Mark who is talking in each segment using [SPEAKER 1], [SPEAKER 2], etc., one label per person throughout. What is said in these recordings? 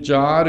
[SPEAKER 1] 4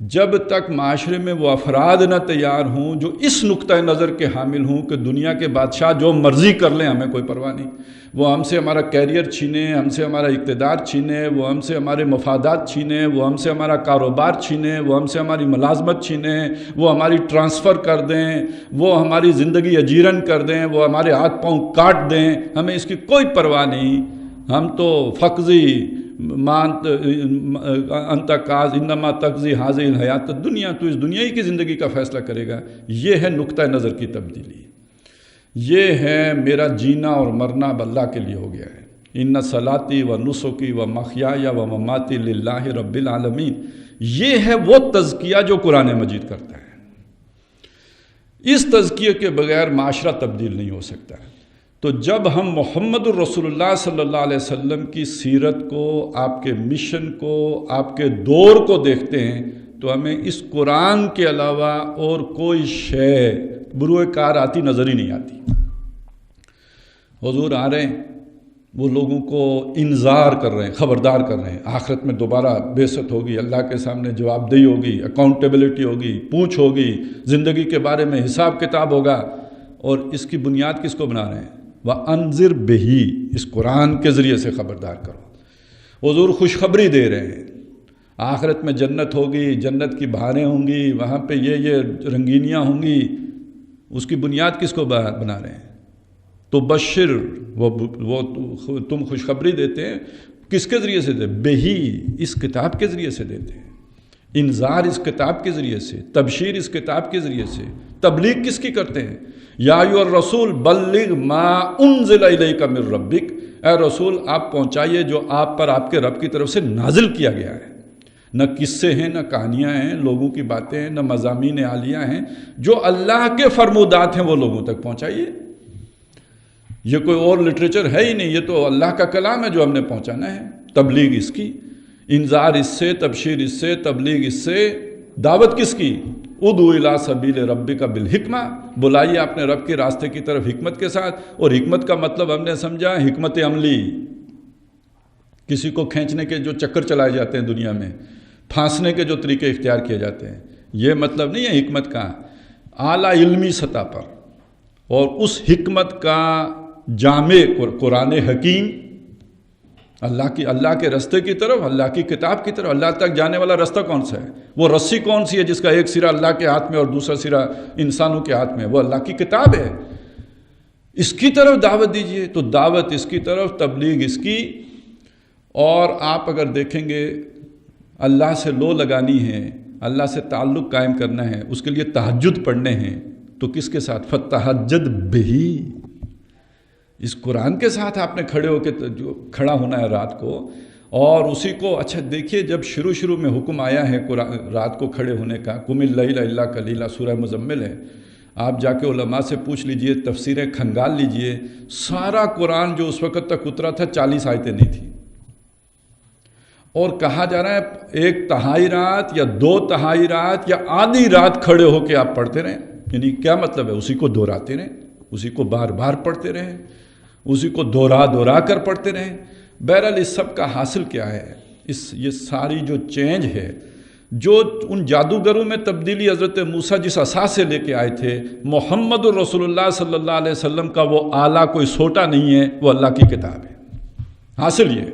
[SPEAKER 1] جب تک معاشرے میں وہ افراد نہ تیار ہوں جو اس نقطۂ نظر کے حامل ہوں کہ دنیا کے بادشاہ جو مرضی کر لیں ہمیں کوئی پرواہ نہیں، وہ ہم سے ہمارا کیریئر چھینیں، ہم سے ہمارا اقتدار چھینیں، وہ ہم سے ہمارے مفادات چھینیں، وہ ہم سے ہمارا کاروبار چھینیں، وہ ہم سے ہماری ملازمت چھینیں، وہ ہماری ٹرانسفر کر دیں، وہ ہماری زندگی اجیرن کر دیں، وہ ہمارے ہاتھ پاؤں کاٹ دیں، ہمیں اس کی کوئی پرواہ نہیں۔ ہم تو فقضی انت کاز انما تقضی حاضی الحیات الدنیا، تو اس دنیا ہی کی زندگی کا فیصلہ کرے گا۔ یہ ہے نقطہ نظر کی تبدیلی، یہ ہے میرا جینا اور مرنا اب اللہ کے لیے ہو گیا ہے۔ ان صلاتی و نسکی و محیای و مماتی للہ رب العالمین، یہ ہے وہ تزکیہ جو قرآن مجید کرتا ہے۔ اس تزکیے کے بغیر معاشرہ تبدیل نہیں ہو سکتا۔ تو جب ہم محمد الرسول اللہ صلی اللہ علیہ وسلم کی سیرت کو، آپ کے مشن کو، آپ کے دور کو دیکھتے ہیں تو ہمیں اس قرآن کے علاوہ اور کوئی شے بروئے کار آتی نظر ہی نہیں آتی۔ حضور آ رہے ہیں، وہ لوگوں کو انذار کر رہے ہیں، خبردار کر رہے ہیں، آخرت میں دوبارہ بعثت ہوگی، اللہ کے سامنے جواب دہی ہوگی، اکاؤنٹیبلٹی ہوگی، پوچھ ہوگی، زندگی کے بارے میں حساب کتاب ہوگا۔ اور اس کی بنیاد کس کو بنا رہے ہیں؟ وَأَنذِرْ بِهِ، اس قرآن کے ذریعے سے خبردار کرو۔ حضور خوشخبری دے رہے ہیں، آخرت میں جنت ہوگی، جنت کی بہاریں ہوں گی، وہاں پہ یہ رنگینیاں ہوں گی۔ اس کی بنیاد کس کو بنا رہے ہیں؟ تو بشر، وہ تم خوشخبری دیتے ہیں، کس کے ذریعے سے دیتے؟ بہی، اس کتاب کے ذریعے سے دیتے ہیں۔ انذار اس کتاب کے ذریعے سے، تبشیر اس کتاب کے ذریعے سے۔ تبلیغ کس کی کرتے ہیں؟ یا ایھا الرسول بلغ ما انزل الیک من ربک، اے رسول آپ پہنچائیے جو آپ پر آپ کے رب کی طرف سے نازل کیا گیا ہے۔ نہ قصے ہیں، نہ کہانیاں ہیں، لوگوں کی باتیں ہیں، نہ مضامین عالیہ ہیں، جو اللہ کے فرمودات ہیں وہ لوگوں تک پہنچائیے۔ یہ کوئی اور لٹریچر ہے ہی نہیں، یہ تو اللہ کا کلام ہے جو ہم نے پہنچانا ہے۔ تبلیغ اس کی، انذار اس سے، تبشیر اس سے، تبلیغ اس سے، دعوت کس کی؟ ادعو الی سبیل ربک بالحکمہ، بلائیے اپنے رب کے راستے کی طرف حکمت کے ساتھ۔ اور حکمت کا مطلب ہم نے سمجھا حکمت عملی، کسی کو کھینچنے کے جو چکر چلائے جاتے ہیں دنیا میں، پھانسنے کے جو طریقے اختیار کیے جاتے ہیں، یہ مطلب نہیں ہے حکمت کا۔ اعلیٰ علمی سطح پر، اور اس حکمت کا جامع قرآن حکیم، اللہ کے رستے کی طرف، اللہ کی کتاب کی طرف۔ اللہ تک جانے والا رستہ کون سا ہے؟ وہ رسی کون سی ہے جس کا ایک سرا اللہ کے ہاتھ میں اور دوسرا سرا انسانوں کے ہاتھ میں؟ وہ اللہ کی کتاب ہے۔ اس کی طرف دعوت دیجئے، تو دعوت اس کی طرف، تبلیغ اس کی۔ اور آپ اگر دیکھیں گے اللہ سے لو لگانی ہے، اللہ سے تعلق قائم کرنا ہے، اس کے لیے تہجد پڑھنے ہیں، تو کس کے ساتھ؟ فَتَہَجَّدْ بِهِ، اس قرآن کے ساتھ آپ نے کھڑا ہونا ہے رات کو۔ اور اسی کو اچھا دیکھیے، جب شروع میں حکم آیا ہے رات کو کھڑے ہونے کا، قُمِ اللَّيْلَ إِلَّا قَلِيلًا، سورہ مزمل ہے، آپ جا کے علماء سے پوچھ لیجئے، تفسیریں کھنگال لیجئے، سارا قرآن جو اس وقت تک اترا تھا 40 آیتیں نہیں تھیں، اور کہا جا رہا ہے 1/3 رات یا 2/3 رات یا آدھی رات کھڑے ہو کے آپ پڑھتے رہیں۔ یعنی کیا مطلب ہے؟ اسی کو دہراتے رہیں، اسی کو بار بار پڑھتے رہیں، اسی کو دہرا کر پڑھتے رہیں۔ بہرحال اس سب کا حاصل کیا ہے؟ یہ ساری جو چینج ہے، جو ان جادوگروں میں تبدیلی حضرت موسیٰ جس اساس سے لے کے آئے تھے، محمد الرسول اللہ صلی اللہ علیہ وسلم کا وہ آلہ کوئی سوٹا نہیں ہے، وہ اللہ کی کتاب ہے۔ حاصل یہ ہے۔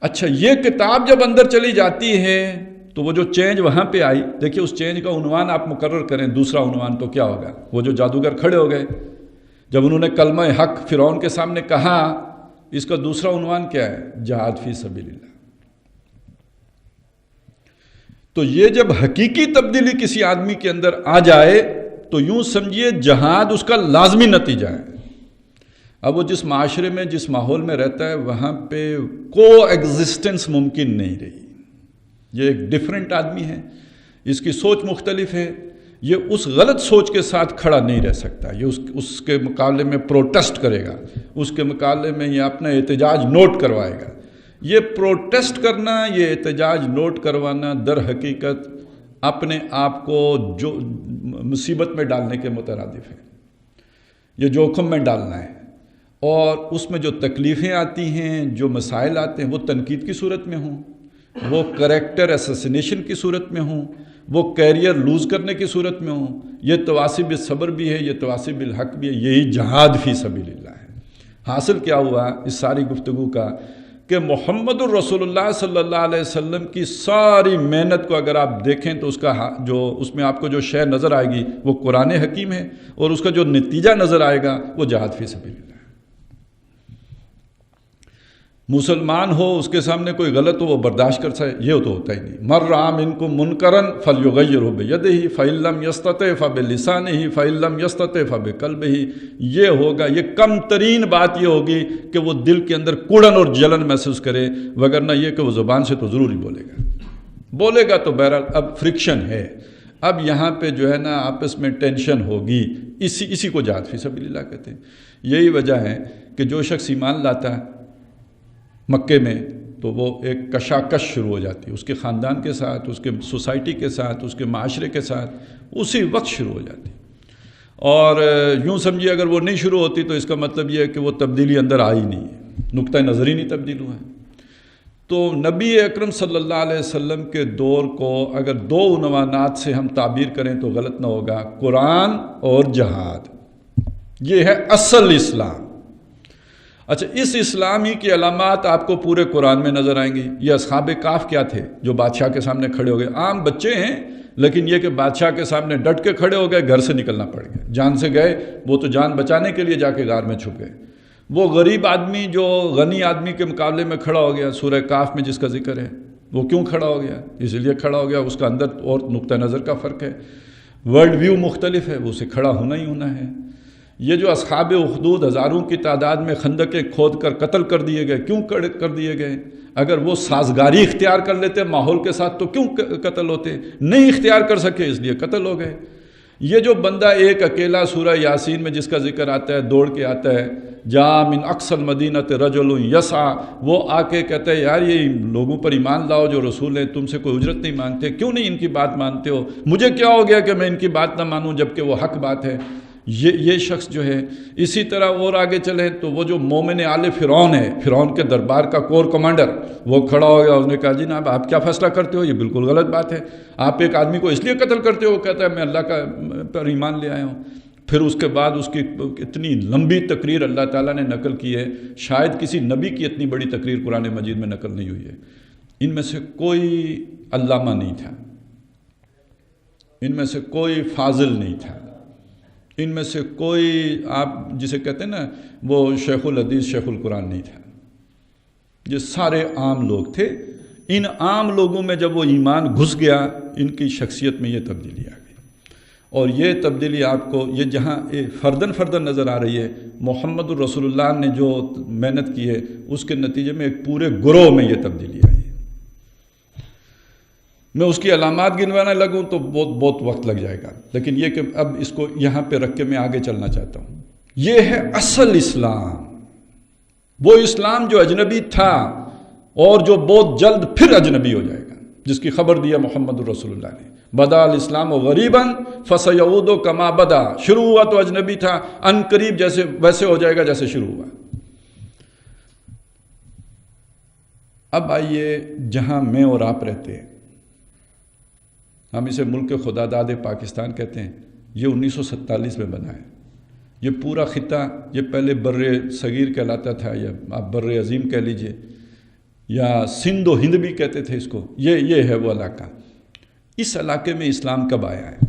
[SPEAKER 1] اچھا، یہ کتاب جب اندر چلی جاتی ہے تو وہ جو چینج وہاں پہ آئی، دیکھیں اس چینج کا عنوان آپ مقرر کریں، دوسرا عنوان تو کیا ہوگا؟ وہ جو جادوگر کھڑے ہو گئے، جب انہوں نے کلمہ حق فرعون کے سامنے کہا، اس کا دوسرا عنوان کیا ہے؟ جہاد فی سبیل اللہ۔ تو یہ جب حقیقی تبدیلی کسی آدمی کے اندر آ جائے تو یوں سمجھیے جہاد اس کا لازمی نتیجہ ہے۔ اب وہ جس معاشرے میں، جس ماحول میں رہتا ہے، وہاں پہ کو ایگزسٹنس ممکن نہیں رہی۔ یہ ایک ڈیفرنٹ آدمی ہے، اس کی سوچ مختلف ہے، یہ اس غلط سوچ کے ساتھ کھڑا نہیں رہ سکتا، یہ اس کے مقابلے میں پروٹیسٹ کرے گا، اس کے مقابلے میں یہ اپنا احتجاج نوٹ کروائے گا۔ یہ پروٹیسٹ کرنا، یہ احتجاج نوٹ کروانا در حقیقت اپنے آپ کو جو مصیبت میں ڈالنے کے مترادف ہے، یہ جوخم میں ڈالنا ہے۔ اور اس میں جو تکلیفیں آتی ہیں، جو مسائل آتے ہیں، وہ تنقید کی صورت میں ہوں، وہ کریکٹر اسیسینیشن کی صورت میں ہوں، وہ کیریئر لوز کرنے کی صورت میں ہوں، یہ تواصی بالصبر بھی ہے، یہ تواصی بالحق بھی ہے، یہی جہاد فی سبیل اللہ ہے۔ حاصل کیا ہوا اس ساری گفتگو کا کہ محمد الرسول اللہ صلی اللہ علیہ وسلم کی ساری محنت کو اگر آپ دیکھیں تو اس میں آپ کو جو شے نظر آئے گی وہ قرآن حکیم ہے، اور اس کا جو نتیجہ نظر آئے گا وہ جہاد فی سبیل اللہ ہے۔ مسلمان ہو، اس کے سامنے کوئی غلط ہو وہ برداشت کر سکے، یہ تو ہوتا ہی نہیں۔ مر رأى منکم منکرا فلیغیرہ بیدہ فإن لم یستطع فبلسانہ فإن لم یستطع فبقلبہ، یہ ہوگا، یہ کم ترین بات یہ ہوگی کہ وہ دل کے اندر کڑن اور جلن محسوس کرے، وگرنہ یہ کہ وہ زبان سے تو ضرور ہی بولے گا تو بہرحال اب فرکشن ہے، اب یہاں پہ جو ہے نا آپس میں ٹینشن ہوگی، اسی کو جہاد فی سبیل اللہ کہتے ہیں۔ یہی وجہ ہے کہ جو شخص ایمان لاتا ہے مکے میں تو وہ ایک کشاکش شروع ہو جاتی ہے، اس کے خاندان کے ساتھ، اس کے سوسائٹی کے ساتھ، اس کے معاشرے کے ساتھ اسی وقت شروع ہو جاتی ہے۔ اور یوں سمجھیے اگر وہ نہیں شروع ہوتی تو اس کا مطلب یہ ہے کہ وہ تبدیلی اندر آئی نہیں ہے، نقطہ نظر ہی نہیں تبدیل ہوا ہے۔ تو نبی اکرم صلی اللہ علیہ وسلم کے دور کو اگر دو عنوانات سے ہم تعبیر کریں تو غلط نہ ہوگا، قرآن اور جہاد، یہ ہے اصل اسلام۔ اچھا، اس اسلام ہی کی علامات آپ کو پورے قرآن میں نظر آئیں گی۔ یہ اصحاب کہف کیا تھے جو بادشاہ کے سامنے کھڑے ہو گئے؟ عام بچے ہیں، لیکن یہ کہ بادشاہ کے سامنے ڈٹ کے کھڑے ہو گئے، گھر سے نکلنا پڑ گیا، جان سے گئے، وہ تو جان بچانے کے لیے جا کے غار میں چھپ گئے۔ وہ غریب آدمی جو غنی آدمی کے مقابلے میں کھڑا ہو گیا، سورہ کہف میں جس کا ذکر ہے، وہ کیوں کھڑا ہو گیا؟ اس لیے کھڑا ہو گیا، اس کا اندر اور نقطہ نظر کا فرق ہے، ورلڈ ویو مختلف ہے، وہ اسے کھڑا ہونا ہی ہونا ہے۔ یہ جو اصحاب اخدود ہزاروں کی تعداد میں خندقیں کھود کر قتل کر دیے گئے، کیوں کر دیے گئے؟ اگر وہ سازگاری اختیار کر لیتے ماحول کے ساتھ تو کیوں قتل ہوتے؟ نہیں اختیار کر سکے اس لیے قتل ہو گئے۔ یہ جو بندہ ایک اکیلا سورہ یاسین میں جس کا ذکر آتا ہے، دوڑ کے آتا ہے، جا من اقصى المدینۃ رجل یسعى، وہ آ کے کہتا ہے یار یہ لوگوں پر ایمان لاؤ جو رسول ہیں، تم سے کوئی اجرت نہیں مانگتے، کیوں نہیں ان کی بات مانتے ہو؟ مجھے کیا ہو گیا کہ میں ان کی بات نہ مانوں جبکہ وہ حق بات ہے؟ یہ شخص جو ہے، اسی طرح اور آگے چلیں تو وہ جو مومن آل فرعون ہے، فرعون کے دربار کا کور کمانڈر، وہ کھڑا ہو گیا، اس نے کہا جناب آپ کیا فیصلہ کرتے ہو؟ یہ بالکل غلط بات ہے، آپ ایک آدمی کو اس لیے قتل کرتے ہو، وہ کہتا ہے میں اللہ کا پر ایمان لے آیا ہوں۔ پھر اس کے بعد اس کی اتنی لمبی تقریر اللہ تعالیٰ نے نقل کی ہے، شاید کسی نبی کی اتنی بڑی تقریر قرآن مجید میں نقل نہیں ہوئی ہے۔ ان میں سے کوئی علامہ نہیں تھا، ان میں سے کوئی فاضل نہیں تھا، ان میں سے کوئی آپ جسے کہتے ہیں نا وہ شیخ الحدیث شیخ القرآن نہیں تھا، یہ سارے عام لوگ تھے۔ ان عام لوگوں میں جب وہ ایمان گھس گیا، ان کی شخصیت میں یہ تبدیلی آ گئی، اور یہ تبدیلی آپ کو یہ جہاں فردن نظر آ رہی ہے، محمد الرسول اللہ نے جو محنت کی ہے اس کے نتیجے میں ایک پورے گروہ میں یہ تبدیلی آئی ہے۔ میں اس کی علامات گنوانے لگوں تو بہت وقت لگ جائے گا، لیکن یہ کہ اب اس کو یہاں پہ رکھ کے میں آگے چلنا چاہتا ہوں۔ یہ ہے اصل اسلام، وہ اسلام جو اجنبی تھا اور جو بہت جلد پھر اجنبی ہو جائے گا، جس کی خبر دیا محمد الرسول اللہ نے، بدا الاسلام غریبا فسیعود کما بدا، شروع ہوا تو اجنبی تھا، ان قریب جیسے ویسے ہو جائے گا جیسے شروع ہوا۔ اب آئیے جہاں میں اور آپ رہتے ہیں، ہم اسے ملک خدا داد پاکستان کہتے ہیں، یہ 1947 میں بنا ہے۔ یہ پورا خطہ، یہ پہلے بر صغیر کہلاتا تھا، یا آپ بر عظیم کہہ لیجئے، یا سندھ و ہند بھی کہتے تھے اس کو، یہ ہے وہ علاقہ۔ اس علاقے میں اسلام کب آیا ہے؟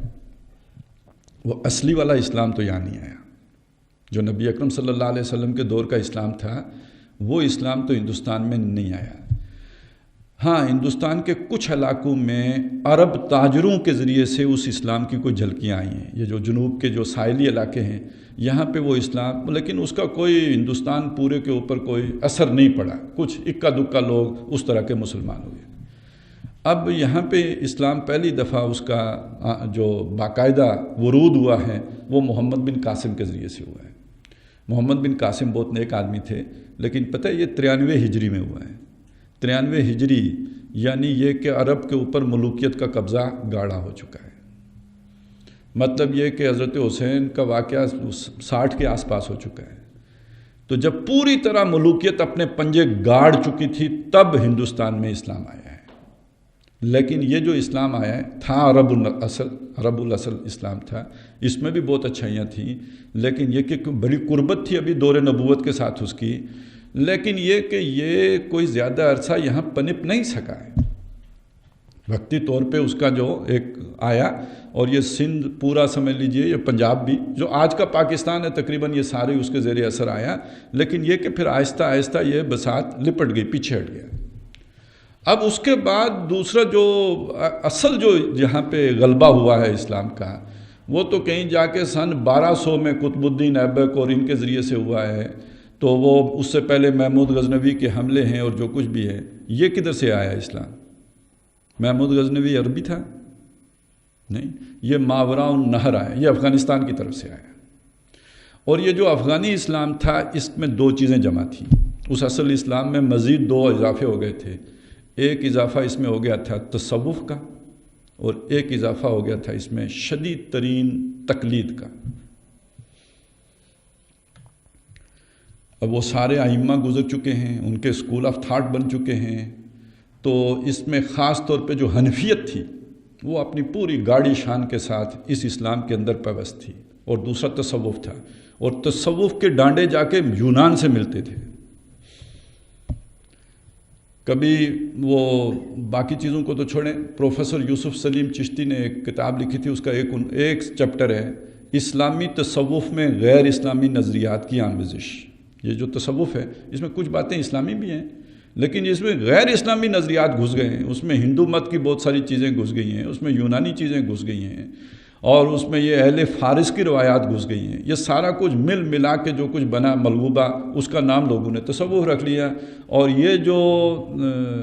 [SPEAKER 1] وہ اصلی والا اسلام تو یہاں نہیں آیا، جو نبی اکرم صلی اللہ علیہ وسلم کے دور کا اسلام تھا، وہ اسلام تو ہندوستان میں نہیں آیا۔ ہاں، ہندوستان کے کچھ علاقوں میں عرب تاجروں کے ذریعے سے اس اسلام کی کوئی جھلکیاں آئی ہیں، یہ جو جنوب کے جو ساحلی علاقے ہیں یہاں پہ وہ اسلام، لیکن اس کا کوئی ہندوستان پورے کے اوپر کوئی اثر نہیں پڑا، کچھ اکا دکا لوگ اس طرح کے مسلمان ہوئے۔ اب یہاں پہ اسلام پہلی دفعہ اس کا جو باقاعدہ ورود ہوا ہے وہ محمد بن قاسم کے ذریعے سے ہوا ہے۔ محمد بن قاسم بہت نیک آدمی تھے، لیکن پتہ ہے یہ 93 ہجری میں ہوا ہے۔ 93 ہجری یعنی یہ کہ عرب کے اوپر ملوکیت کا قبضہ گاڑا ہو چکا ہے، مطلب یہ کہ حضرت حسین کا واقعہ 60 کے آس پاس ہو چکا ہے۔ تو جب پوری طرح ملوکیت اپنے پنجے گاڑ چکی تھی تب ہندوستان میں اسلام آیا ہے۔ لیکن یہ جو اسلام آیا ہے تھا عرب الاصل اسلام تھا، اس میں بھی بہت اچھائیاں تھیں، لیکن یہ کہ بڑی قربت تھی ابھی دور نبوت کے ساتھ اس کی، لیکن یہ کہ یہ کوئی زیادہ عرصہ یہاں پنپ نہیں سکا ہے۔ وقتی طور پہ اس کا جو ایک آیا، اور یہ سندھ پورا سمجھ لیجئے، یہ پنجاب بھی جو آج کا پاکستان ہے تقریباً یہ سارے اس کے زیر اثر آیا، لیکن یہ کہ پھر آہستہ آہستہ یہ بساط لپٹ گئی، پیچھے ہٹ گیا۔ اب اس کے بعد دوسرا جو اصل جو جہاں پہ غلبہ ہوا ہے اسلام کا، وہ تو کہیں جا کے سن 1200 میں قطب الدین ایبک اور ان کے ذریعے سے ہوا ہے، تو وہ اس سے پہلے محمود غزنوی کے حملے ہیں اور جو کچھ بھی ہے۔ یہ کدھر سے آیا اسلام؟ محمود غزنوی عربی تھا؟ نہیں، یہ ماوراء النہر آیا، یہ افغانستان کی طرف سے آیا۔ اور یہ جو افغانی اسلام تھا اس میں دو چیزیں جمع تھیں، اس اصل اسلام میں مزید دو اضافے ہو گئے تھے۔ ایک اضافہ اس میں ہو گیا تھا تصوف کا، اور ایک اضافہ ہو گیا تھا اس میں شدید ترین تقلید کا۔ اب وہ سارے ائمہ گزر چکے ہیں، ان کے اسکول آف تھاٹ بن چکے ہیں، تو اس میں خاص طور پہ جو حنفیت تھی وہ اپنی پوری گاڑی شان کے ساتھ اس اسلام کے اندر پیوست تھی، اور دوسرا تصوف تھا، اور تصوف کے ڈانڈے جا کے یونان سے ملتے تھے۔ کبھی وہ باقی چیزوں کو تو چھوڑیں، پروفیسر یوسف سلیم چشتی نے ایک کتاب لکھی تھی، اس کا ایک چیپٹر ہے اسلامی تصوف میں غیر اسلامی نظریات کی آمیزش۔ یہ جو تصوف ہے اس میں کچھ باتیں اسلامی بھی ہیں، لیکن اس میں غیر اسلامی نظریات گھس گئے ہیں، اس میں ہندو مت کی بہت ساری چیزیں گھس گئی ہیں، اس میں یونانی چیزیں گھس گئی ہیں، اور اس میں یہ اہل فارس کی روایات گھس گئی ہیں۔ یہ سارا کچھ مل ملا کے جو کچھ بنا ملغوبہ، اس کا نام لوگوں نے تصوف رکھ لیا، اور یہ جو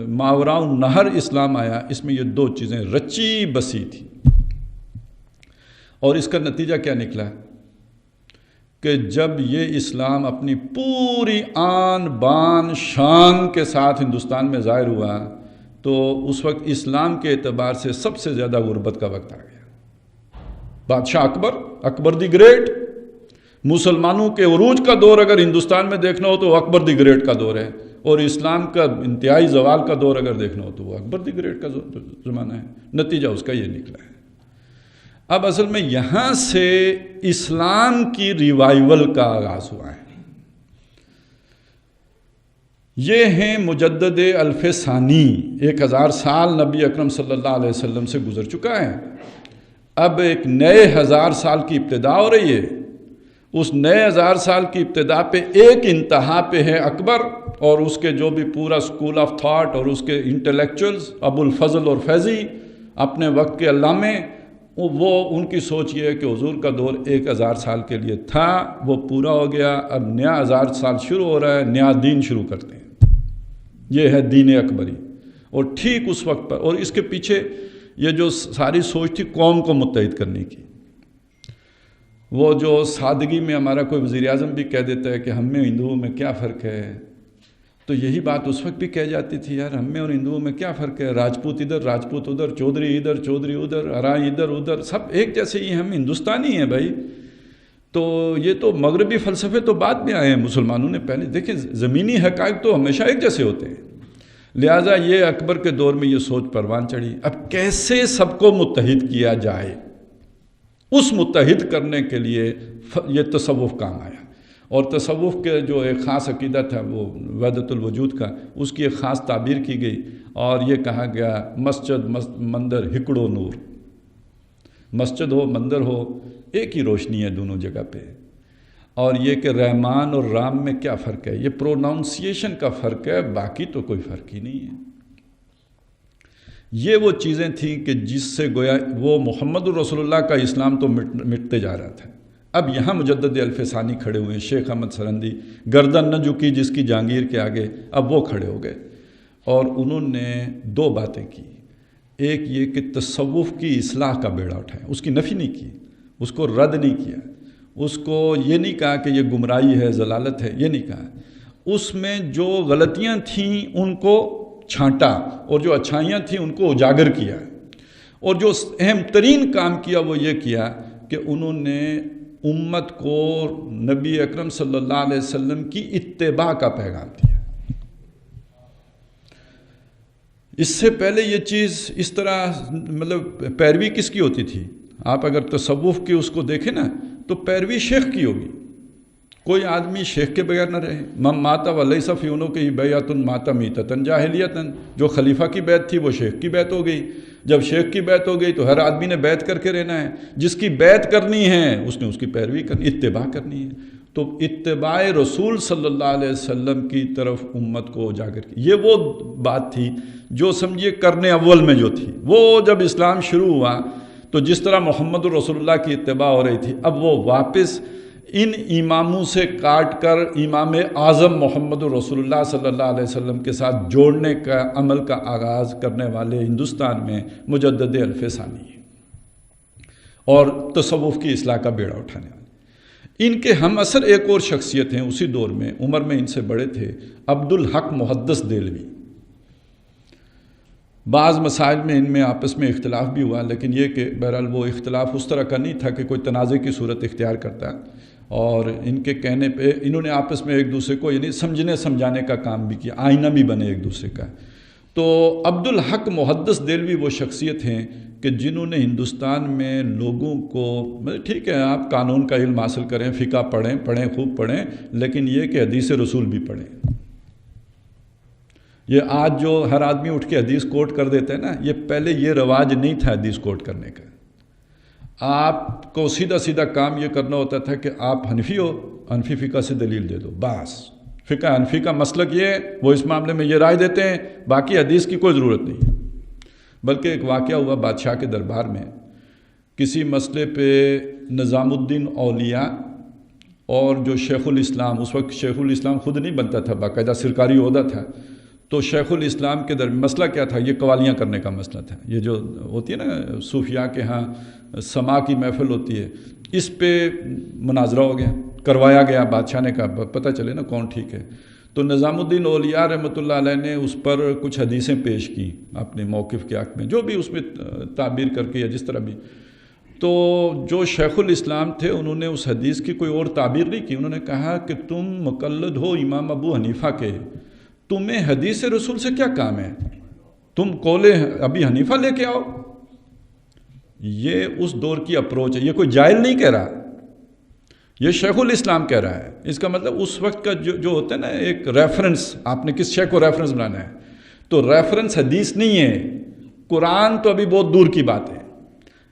[SPEAKER 1] ماوراء النہر اسلام آیا اس میں یہ دو چیزیں رچی بسی تھی۔ اور اس کا نتیجہ کیا نکلا کہ جب یہ اسلام اپنی پوری آن بان شان کے ساتھ ہندوستان میں ظاہر ہوا، تو اس وقت اسلام کے اعتبار سے سب سے زیادہ غربت کا وقت آ گیا۔ بادشاہ اکبر دی گریٹ، مسلمانوں کے عروج کا دور اگر ہندوستان میں دیکھنا ہو تو وہ اکبر دی گریٹ کا دور ہے، اور اسلام کا انتہائی زوال کا دور اگر دیکھنا ہو تو وہ اکبر دی گریٹ کا زمانہ ہے۔ نتیجہ اس کا یہ نکلا ہے۔ اب اصل میں یہاں سے اسلام کی ریوائیول کا آغاز ہوا ہے۔ یہ ہیں مجدد الف ثانی، 1000 سال نبی اکرم صلی اللہ علیہ وسلم سے گزر چکا ہے۔ اب ایک نئے 1000 سال کی ابتدا ہو رہی ہے۔ اس نئے 1000 سال کی ابتدا پہ ایک انتہا پہ ہے اکبر اور اس کے جو بھی پورا اسکول آف تھاٹ اور اس کے انٹلیکچوئلز ابو الفضل اور فیضی اپنے وقت کے علامے، وہ ان کی سوچ یہ ہے کہ حضور کا دور 1000 سال کے لیے تھا، وہ پورا ہو گیا، اب نیا 1000 سال شروع ہو رہا ہے، نیا دین شروع کرتے ہیں۔ یہ ہے دین اکبری۔ اور ٹھیک اس وقت پر، اور اس کے پیچھے یہ جو ساری سوچ تھی قوم کو متحد کرنے کی، وہ جو سادگی میں ہمارا کوئی وزیر اعظم بھی کہہ دیتا ہے کہ ہم میں ہندوؤں میں کیا فرق ہے، تو یہی بات اس وقت بھی کہہ جاتی تھی، یار ہم میں اور ہندوؤں میں کیا فرق ہے، راجپوت ادھر راجپوت ادھر، چودھری ادھر چودھری ادھر، ارائیں ادھر ادھر، سب ایک جیسے ہی، ہم ہندوستانی ہیں بھائی۔ تو یہ تو مغربی فلسفے تو بعد میں آئے ہیں، مسلمانوں نے پہلے دیکھیں زمینی حقائق تو ہمیشہ ایک جیسے ہوتے ہیں۔ لہٰذا یہ اکبر کے دور میں یہ سوچ پروان چڑھی، اب کیسے سب کو متحد کیا جائے، اس متحد کرنے کے لیے یہ تصوف کام آیا۔ اور تصوف کے جو ایک خاص عقیدہ تھا وہ وحدت الوجود کا، اس کی ایک خاص تعبیر کی گئی، اور یہ کہا گیا مسجد مندر ہکڑو نور، مسجد ہو مندر ہو ایک ہی روشنی ہے دونوں جگہ پہ۔ اور یہ کہ رحمان اور رام میں کیا فرق ہے، یہ پروناؤنسیشن کا فرق ہے، باقی تو کوئی فرق ہی نہیں ہے۔ یہ وہ چیزیں تھیں کہ جس سے گویا وہ محمد الرسول اللہ کا اسلام تو مٹتے جا رہا تھا۔ اب یہاں مجدد الف ثانی کھڑے ہوئے ہیں، شیخ احمد سرندی، گردن نہ جھکی جس کی جہانگیر کے آگے، اب وہ کھڑے ہو گئے، اور انہوں نے دو باتیں کی۔ ایک یہ کہ تصوف کی اصلاح کا بیڑا اٹھایا، اس کی نفی نہیں کی، اس کو رد نہیں کیا، اس کو یہ نہیں کہا کہ یہ گمراہی ہے، ضلالت ہے، یہ نہیں کہا۔ اس میں جو غلطیاں تھیں ان کو چھانٹا، اور جو اچھائیاں تھیں ان کو اجاگر کیا، اور جو اہم ترین کام کیا وہ یہ کیا کہ انہوں نے امت کو نبی اکرم صلی اللہ علیہ وسلم کی اتباع کا پیغام دیا۔ اس سے پہلے یہ چیز اس طرح مطلب پیروی کس کی ہوتی تھی؟ آپ اگر تصوف کی اس کو دیکھیں نا تو پیروی شیخ کی ہوگی. کوئی آدمی شیخ کے بغیر نہ رہے. من مات ولیس فی عنقہ بیعۃ مات میتۃ جاہلیۃ. جو خلیفہ کی بیعت تھی وہ شیخ کی بیعت ہو گئی. جب شیخ کی بیعت ہو گئی تو ہر آدمی نے بیعت کر کے رہنا ہے. جس کی بیعت کرنی ہے اس نے اس کی پیروی کرنی، اتباع کرنی ہے. تو اتباع رسول صلی اللہ علیہ وسلم کی طرف امت کو اجاگر کی. یہ وہ بات تھی جو سمجھیے کرنے اول میں جو تھی. وہ جب اسلام شروع ہوا تو جس طرح محمد رسول اللہ کی اتباع ہو رہی تھی، اب وہ واپس ان اماموں سے کاٹ کر امام اعظم محمد رسول اللہ صلی اللہ علیہ وسلم کے ساتھ جوڑنے کا عمل کا آغاز کرنے والے ہندوستان میں مجدد الف ثانی ہے اور تصوف کی اصلاح کا بیڑا اٹھانے والے. ان کے ہم اثر ایک اور شخصیت ہیں اسی دور میں، عمر میں ان سے بڑے تھے، عبدالحق محدث دہلوی. بعض مسائل میں ان میں آپس میں اختلاف بھی ہوا، لیکن یہ کہ بہرحال وہ اختلاف اس طرح کا نہیں تھا کہ کوئی تنازع کی صورت اختیار کرتا. اور ان کے کہنے پہ انہوں نے آپس میں ایک دوسرے کو یعنی سمجھنے سمجھانے کا کام بھی کیا، آئینہ بھی بنے ایک دوسرے کا. تو عبدالحق محدث دہلوی وہ شخصیت ہیں کہ جنہوں نے ہندوستان میں لوگوں کو ٹھیک ہے آپ قانون کا علم حاصل کریں، فقہ پڑھیں خوب پڑھیں، لیکن یہ کہ حدیث رسول بھی پڑھیں. یہ آج جو ہر آدمی اٹھ کے حدیث کوٹ کر دیتا ہے نا، یہ پہلے یہ رواج نہیں تھا حدیث کوٹ کرنے کا. آپ کو سیدھا سیدھا کام یہ کرنا ہوتا تھا کہ آپ حنفی ہو، حنفی فقہ سے دلیل دے دو، بس. فقہ حنفی کا مسلک یہ ہے، وہ اس معاملے میں یہ رائے دیتے ہیں، باقی حدیث کی کوئی ضرورت نہیں ہے. بلکہ ایک واقعہ ہوا بادشاہ کے دربار میں، کسی مسئلے پہ نظام الدین اولیاء اور جو شیخ الاسلام، اس وقت شیخ الاسلام خود نہیں بنتا تھا، باقاعدہ سرکاری عہدہ تھا، تو شیخ الاسلام کے مسئلہ کیا تھا؟ یہ قوالیاں کرنے کا مسئلہ تھا. یہ جو ہوتی ہے نا صوفیاء کے ہاں سما کی محفل ہوتی ہے، اس پہ مناظرہ ہو گیا، کروایا گیا. بادشاہ نے کہا پتہ چلے نا کون ٹھیک ہے. تو نظام الدین اولیاء رحمۃ اللہ علیہ نے اس پر کچھ حدیثیں پیش کی اپنے موقف کے حق میں، جو بھی اس میں تعبیر کر کے یا جس طرح بھی. تو جو شیخ الاسلام تھے انہوں نے اس حدیث کی کوئی اور تعبیر نہیں کی. انہوں نے کہا کہ تم مقلد ہو امام ابو حنیفہ کے، تمہیں حدیث رسول سے کیا کام ہے؟ تم قول ابی حنیفہ لے کے آؤ. یہ اس دور کی اپروچ ہے. یہ کوئی جاہل نہیں کہہ رہا، یہ شیخ الاسلام کہہ رہا ہے. اس کا مطلب اس وقت کا جو ہوتا ہے نا ایک ریفرنس، آپ نے کس شیخ کو ریفرنس بنانا ہے، تو ریفرنس حدیث نہیں ہے. قرآن تو ابھی بہت دور کی بات ہے،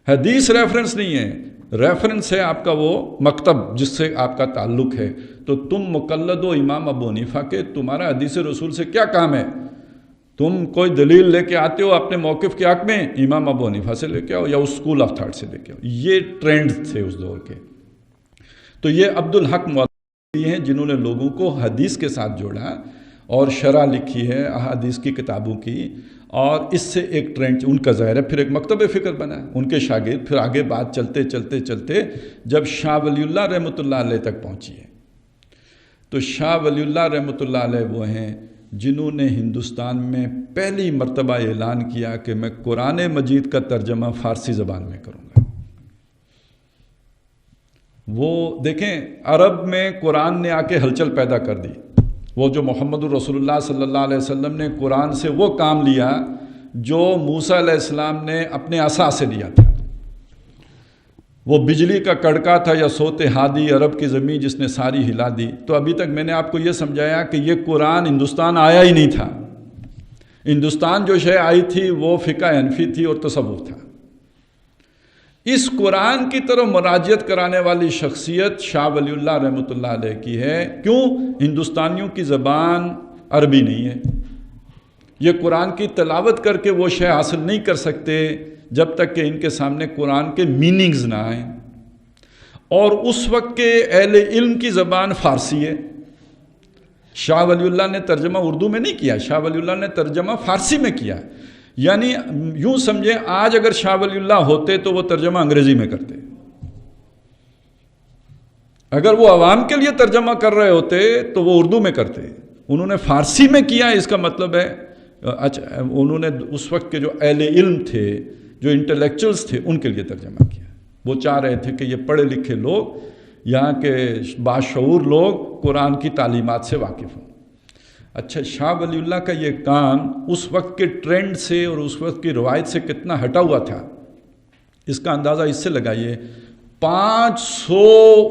[SPEAKER 1] حدیث ریفرنس نہیں ہے. ریفرنس ہے آپ کا وہ مکتب جس سے آپ کا تعلق ہے. تو تم مقلد ہو امام ابو حنیفہ کے، تمہارا حدیث رسول سے کیا کام ہے؟ تم کوئی دلیل لے کے آتے ہو اپنے موقف کے حق میں، امام ابو حنیفہ سے لے کے آؤ یا اس اسکول آف تھاٹ سے لے کے آؤ. یہ ٹرینڈ تھے اس دور کے. تو یہ عبدالحق محدث ہیں جنہوں نے لوگوں کو حدیث کے ساتھ جوڑا اور شرح لکھی ہے احادیث کی کتابوں کی، اور اس سے ایک ٹرینڈ ان کا ظاہر ہے. پھر ایک مکتب فکر بنا ان کے شاگرد. پھر آگے بات چلتے چلتے چلتے جب شاہ ولی اللہ رحمۃ اللہ علیہ تک پہنچی ہے، تو شاہ ولی اللہ رحمۃ اللہ علیہ وہ ہیں جنہوں نے ہندوستان میں پہلی مرتبہ اعلان کیا کہ میں قرآن مجید کا ترجمہ فارسی زبان میں کروں گا. وہ دیکھیں عرب میں قرآن نے آ کے ہلچل پیدا کر دی. وہ جو محمد رسول اللہ صلی اللہ علیہ وسلم نے قرآن سے وہ کام لیا جو موسیٰ علیہ السلام نے اپنے عصا سے لیا تھا. وہ بجلی کا کڑکا تھا یا صوت ہادی عرب کی زمین جس نے ساری ہلا دی. تو ابھی تک میں نے آپ کو یہ سمجھایا کہ یہ قرآن ہندوستان آیا ہی نہیں تھا. ہندوستان جو شے آئی تھی وہ فقہ حنفی تھی اور تصوف تھا. اس قرآن کی طرف مراجعت کرانے والی شخصیت شاہ ولی اللہ رحمۃ اللہ علیہ کی ہے. کیوں؟ ہندوستانیوں کی زبان عربی نہیں ہے. یہ قرآن کی تلاوت کر کے وہ شے حاصل نہیں کر سکتے جب تک کہ ان کے سامنے قرآن کے میننگز نہ آئیں. اور اس وقت کے اہل علم کی زبان فارسی ہے. شاہ ولی اللہ نے ترجمہ اردو میں نہیں کیا، شاہ ولی اللہ نے ترجمہ فارسی میں کیا. یعنی یوں سمجھیں آج اگر شاہ ولی اللہ ہوتے تو وہ ترجمہ انگریزی میں کرتے. اگر وہ عوام کے لیے ترجمہ کر رہے ہوتے تو وہ اردو میں کرتے. انہوں نے فارسی میں کیا. اس کا مطلب ہے اچھا انہوں نے اس وقت کے جو اہل علم تھے، جو انٹلیکچوئلس تھے، ان کے لیے ترجمہ کیا. وہ چاہ رہے تھے کہ یہ پڑھے لکھے لوگ، یہاں کے باشعور لوگ قرآن کی تعلیمات سے واقف ہوں. اچھا، شاہ ولی اللہ کا یہ کام اس وقت کے ٹرینڈ سے اور اس وقت کی روایت سے کتنا ہٹا ہوا تھا، اس کا اندازہ اس سے لگائیے 500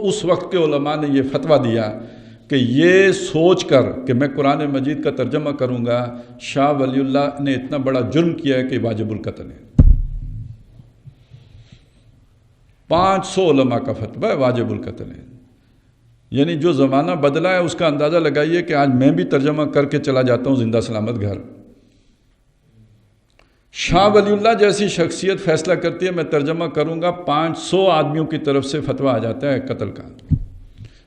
[SPEAKER 1] اس وقت کے علماء نے یہ فتویٰ دیا کہ یہ سوچ کر کہ میں قرآن مجید کا ترجمہ کروں گا، شاہ ولی اللہ نے اتنا بڑا جرم کیا ہے کہ واجب القتل ہے۔ 500 علماء کا فتویٰ ہے، واجب القتل ہے۔ یعنی جو زمانہ بدلا ہے اس کا اندازہ لگائیے کہ آج میں بھی ترجمہ کر کے چلا جاتا ہوں زندہ سلامت گھر۔ شاہ ولی اللہ جیسی شخصیت فیصلہ کرتی ہے میں ترجمہ کروں گا، 500 آدمیوں کی طرف سے فتویٰ آ جاتا ہے قتل کا۔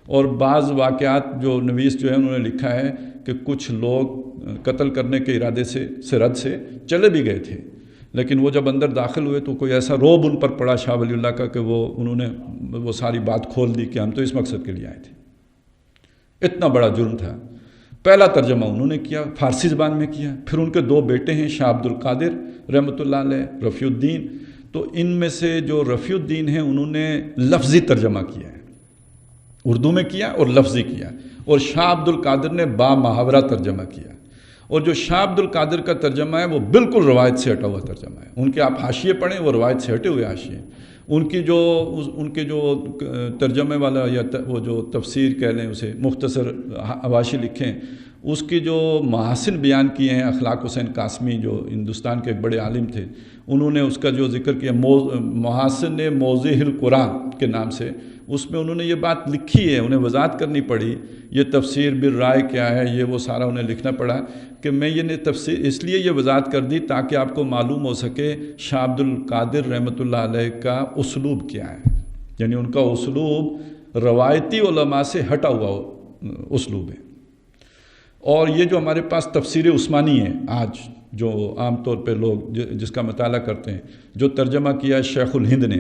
[SPEAKER 1] اور بعض واقعات جو نویس جو ہے انہوں نے لکھا ہے کہ کچھ لوگ قتل کرنے کے ارادے سے سرحد سے چلے بھی گئے تھے، لیکن وہ جب اندر داخل ہوئے تو کوئی ایسا روب ان پر پڑا شاہ ولی اللہ کا کہ انہوں نے وہ ساری بات کھول دی کہ ہم تو اس مقصد کے لیے آئے تھے۔ اتنا بڑا جرم تھا۔ پہلا ترجمہ انہوں نے کیا، فارسی زبان میں کیا، پھر ان کے 2 بیٹے ہیں شاہ عبد القادر رحمۃ اللہ علیہ، رفیع الدین، تو ان میں سے جو رفیع الدین ہیں انہوں نے لفظی ترجمہ کیا ہے، اردو میں کیا اور لفظی کیا، اور شاہ عبد القادر نے با محاورہ ترجمہ کیا۔ اور جو شاہ عبد القادر کا ترجمہ ہے وہ بالکل روایت سے ہٹا ہوا ترجمہ ہے، ان کے آپ حاشیے پڑھیں وہ روایت سے ہٹے ہوئے حاشیے۔ ان کے جو ترجمے والا یا وہ جو تفسیر کہہ لیں اسے مختصر حواشی لکھیں، اس کی جو محاسن بیان کیے ہیں اخلاق حسین قاسمی جو ہندوستان کے ایک بڑے عالم تھے، انہوں نے اس کا جو ذکر کیا محاسن موضح القرآن کے نام سے، اس میں انہوں نے یہ بات لکھی ہے، انہیں وضاحت کرنی پڑی یہ تفسیر بالرائے کیا ہے، یہ وہ سارا انہیں لکھنا پڑا کہ میں یہ تفسیر اس لیے یہ وضاحت کر دی تاکہ آپ کو معلوم ہو سکے شاہ عبد القادر رحمۃ اللہ علیہ کا اسلوب کیا ہے، یعنی ان کا اسلوب روایتی علماء سے ہٹا ہوا اسلوب ہے۔ اور یہ جو ہمارے پاس تفسیر عثمانی ہے آج جو عام طور پہ لوگ جس کا مطالعہ کرتے ہیں، جو ترجمہ کیا شیخ الہند نے،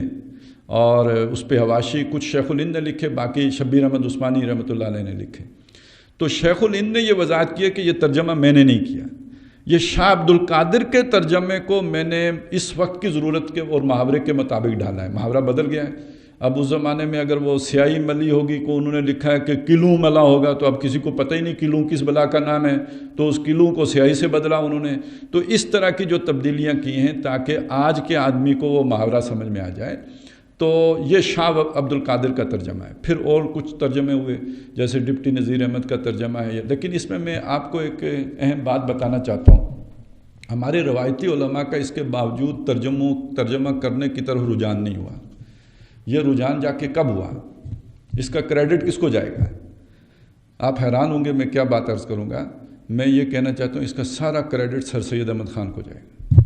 [SPEAKER 1] اور اس پہ حواشی کچھ شیخ الہند نے لکھے، باقی شبیر احمد عثمانی رحمۃ اللہ علیہ نے لکھے۔ تو شیخ الہند نے یہ وضاحت کیا کہ یہ ترجمہ میں نے نہیں کیا، یہ شاہ عبد القادر کے ترجمے کو میں نے اس وقت کی ضرورت کے اور محاورے کے مطابق ڈالا ہے۔ محاورہ بدل گیا ہے، اب اس زمانے میں اگر وہ سیاہی ملی ہوگی کو انہوں نے لکھا ہے کہ کلوں ملا ہوگا، تو اب کسی کو پتہ ہی نہیں کلوں کس بلا کا نام ہے، تو اس کلوں کو سیاہی سے بدلا انہوں نے۔ تو اس طرح کی جو تبدیلیاں کی ہیں تاکہ آج کے آدمی کو وہ محاورہ سمجھ میں آ جائے۔ تو یہ شاہ عبد القادر کا ترجمہ ہے۔ پھر اور کچھ ترجمے ہوئے جیسے ڈپٹی نذیر احمد کا ترجمہ ہے، لیکن اس میں آپ کو ایک اہم بات بتانا چاہتا ہوں۔ ہمارے روایتی علماء کا اس کے باوجود ترجمہ کرنے کی طرف رجحان نہیں ہوا۔ یہ رجحان جا کے کب ہوا؟ اس کا کریڈٹ کس کو جائے گا؟ آپ حیران ہوں گے میں کیا بات عرض کروں گا۔ میں یہ کہنا چاہتا ہوں اس کا سارا کریڈٹ سر سید احمد خان کو جائے گا،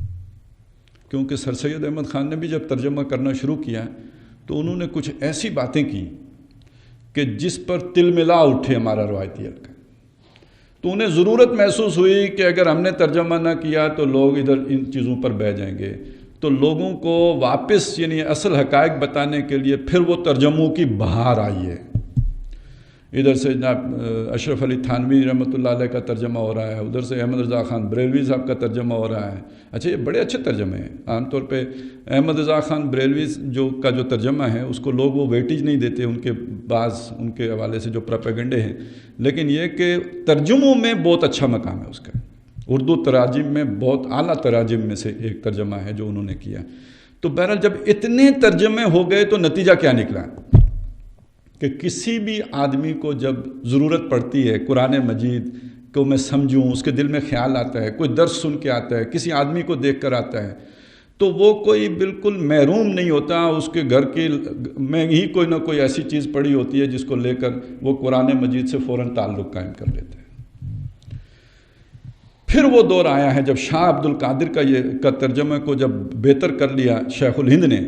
[SPEAKER 1] کیونکہ سر سید احمد خان نے بھی جب ترجمہ کرنا شروع کیا تو انہوں نے کچھ ایسی باتیں کی کہ جس پر تل ملا اٹھے ہمارا روایتی حلقہ۔ تو انہیں ضرورت محسوس ہوئی کہ اگر ہم نے ترجمہ نہ کیا تو لوگ ادھر ان چیزوں پر بہہ جائیں گے، تو لوگوں کو واپس یعنی اصل حقائق بتانے کے لیے پھر وہ ترجموں کی بہار آئی ہے۔ ادھر سے جناب اشرف علی تھانوی رحمۃ اللہ علیہ کا ترجمہ ہو رہا ہے، ادھر سے احمد رضا خان بریلوی صاحب کا ترجمہ ہو رہا ہے۔ اچھا، یہ بڑے اچھے ترجمے ہیں۔ عام طور پہ احمد رضا خان بریلوی کا جو ترجمہ ہے اس کو لوگ وہ ویٹیج نہیں دیتے، ان کے بعض ان کے حوالے سے جو پروپیگنڈے ہیں، لیکن یہ کہ ترجموں میں بہت اچھا مقام ہے اس کا۔ اردو تراجم میں بہت اعلیٰ تراجم میں سے ایک ترجمہ ہے جو انہوں نے کیا۔ تو بہرحال جب اتنے ترجمے ہو گئے تو نتیجہ کیا نکلا کہ کسی بھی آدمی کو جب ضرورت پڑتی ہے قرآن مجید کو میں سمجھوں، اس کے دل میں خیال آتا ہے، کوئی درس سن کے آتا ہے، کسی آدمی کو دیکھ کر آتا ہے، تو وہ کوئی بالکل محروم نہیں ہوتا، اس کے گھر کی میں ہی کوئی نہ کوئی ایسی چیز پڑی ہوتی ہے جس کو لے کر وہ قرآن مجید سے فوراً تعلق قائم کر لیتا ہے۔ پھر وہ دور آیا ہے جب شاہ عبد القادر کا ترجمہ کو جب بہتر کر لیا شیخ الہند نے،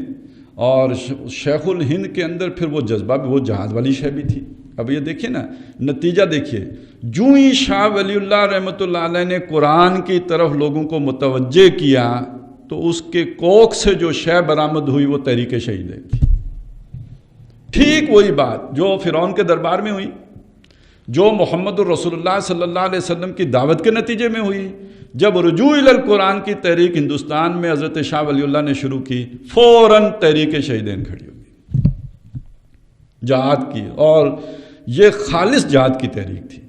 [SPEAKER 1] اور شیخ الہند کے اندر پھر وہ جذبہ بھی، وہ جہاز والی شے بھی تھی۔ اب یہ دیکھیے نا، نتیجہ دیکھیے، جو ہی شاہ ولی اللہ رحمۃ اللہ علیہ نے قرآن کی طرف لوگوں کو متوجہ کیا تو اس کے کوکھ سے جو شے برآمد ہوئی وہ تحریک شہیدہ تھی۔ ٹھیک وہی بات جو فرعون کے دربار میں ہوئی، جو محمد الرسول اللہ صلی اللہ علیہ وسلم کی دعوت کے نتیجے میں ہوئی۔ جب رجوع الی القرآن کی تحریک ہندوستان میں حضرت شاہ ولی اللہ نے شروع کی، فوراً تحریک شہیدین کھڑی ہو گئی، جہاد کی، اور یہ خالص جہاد کی تحریک تھی۔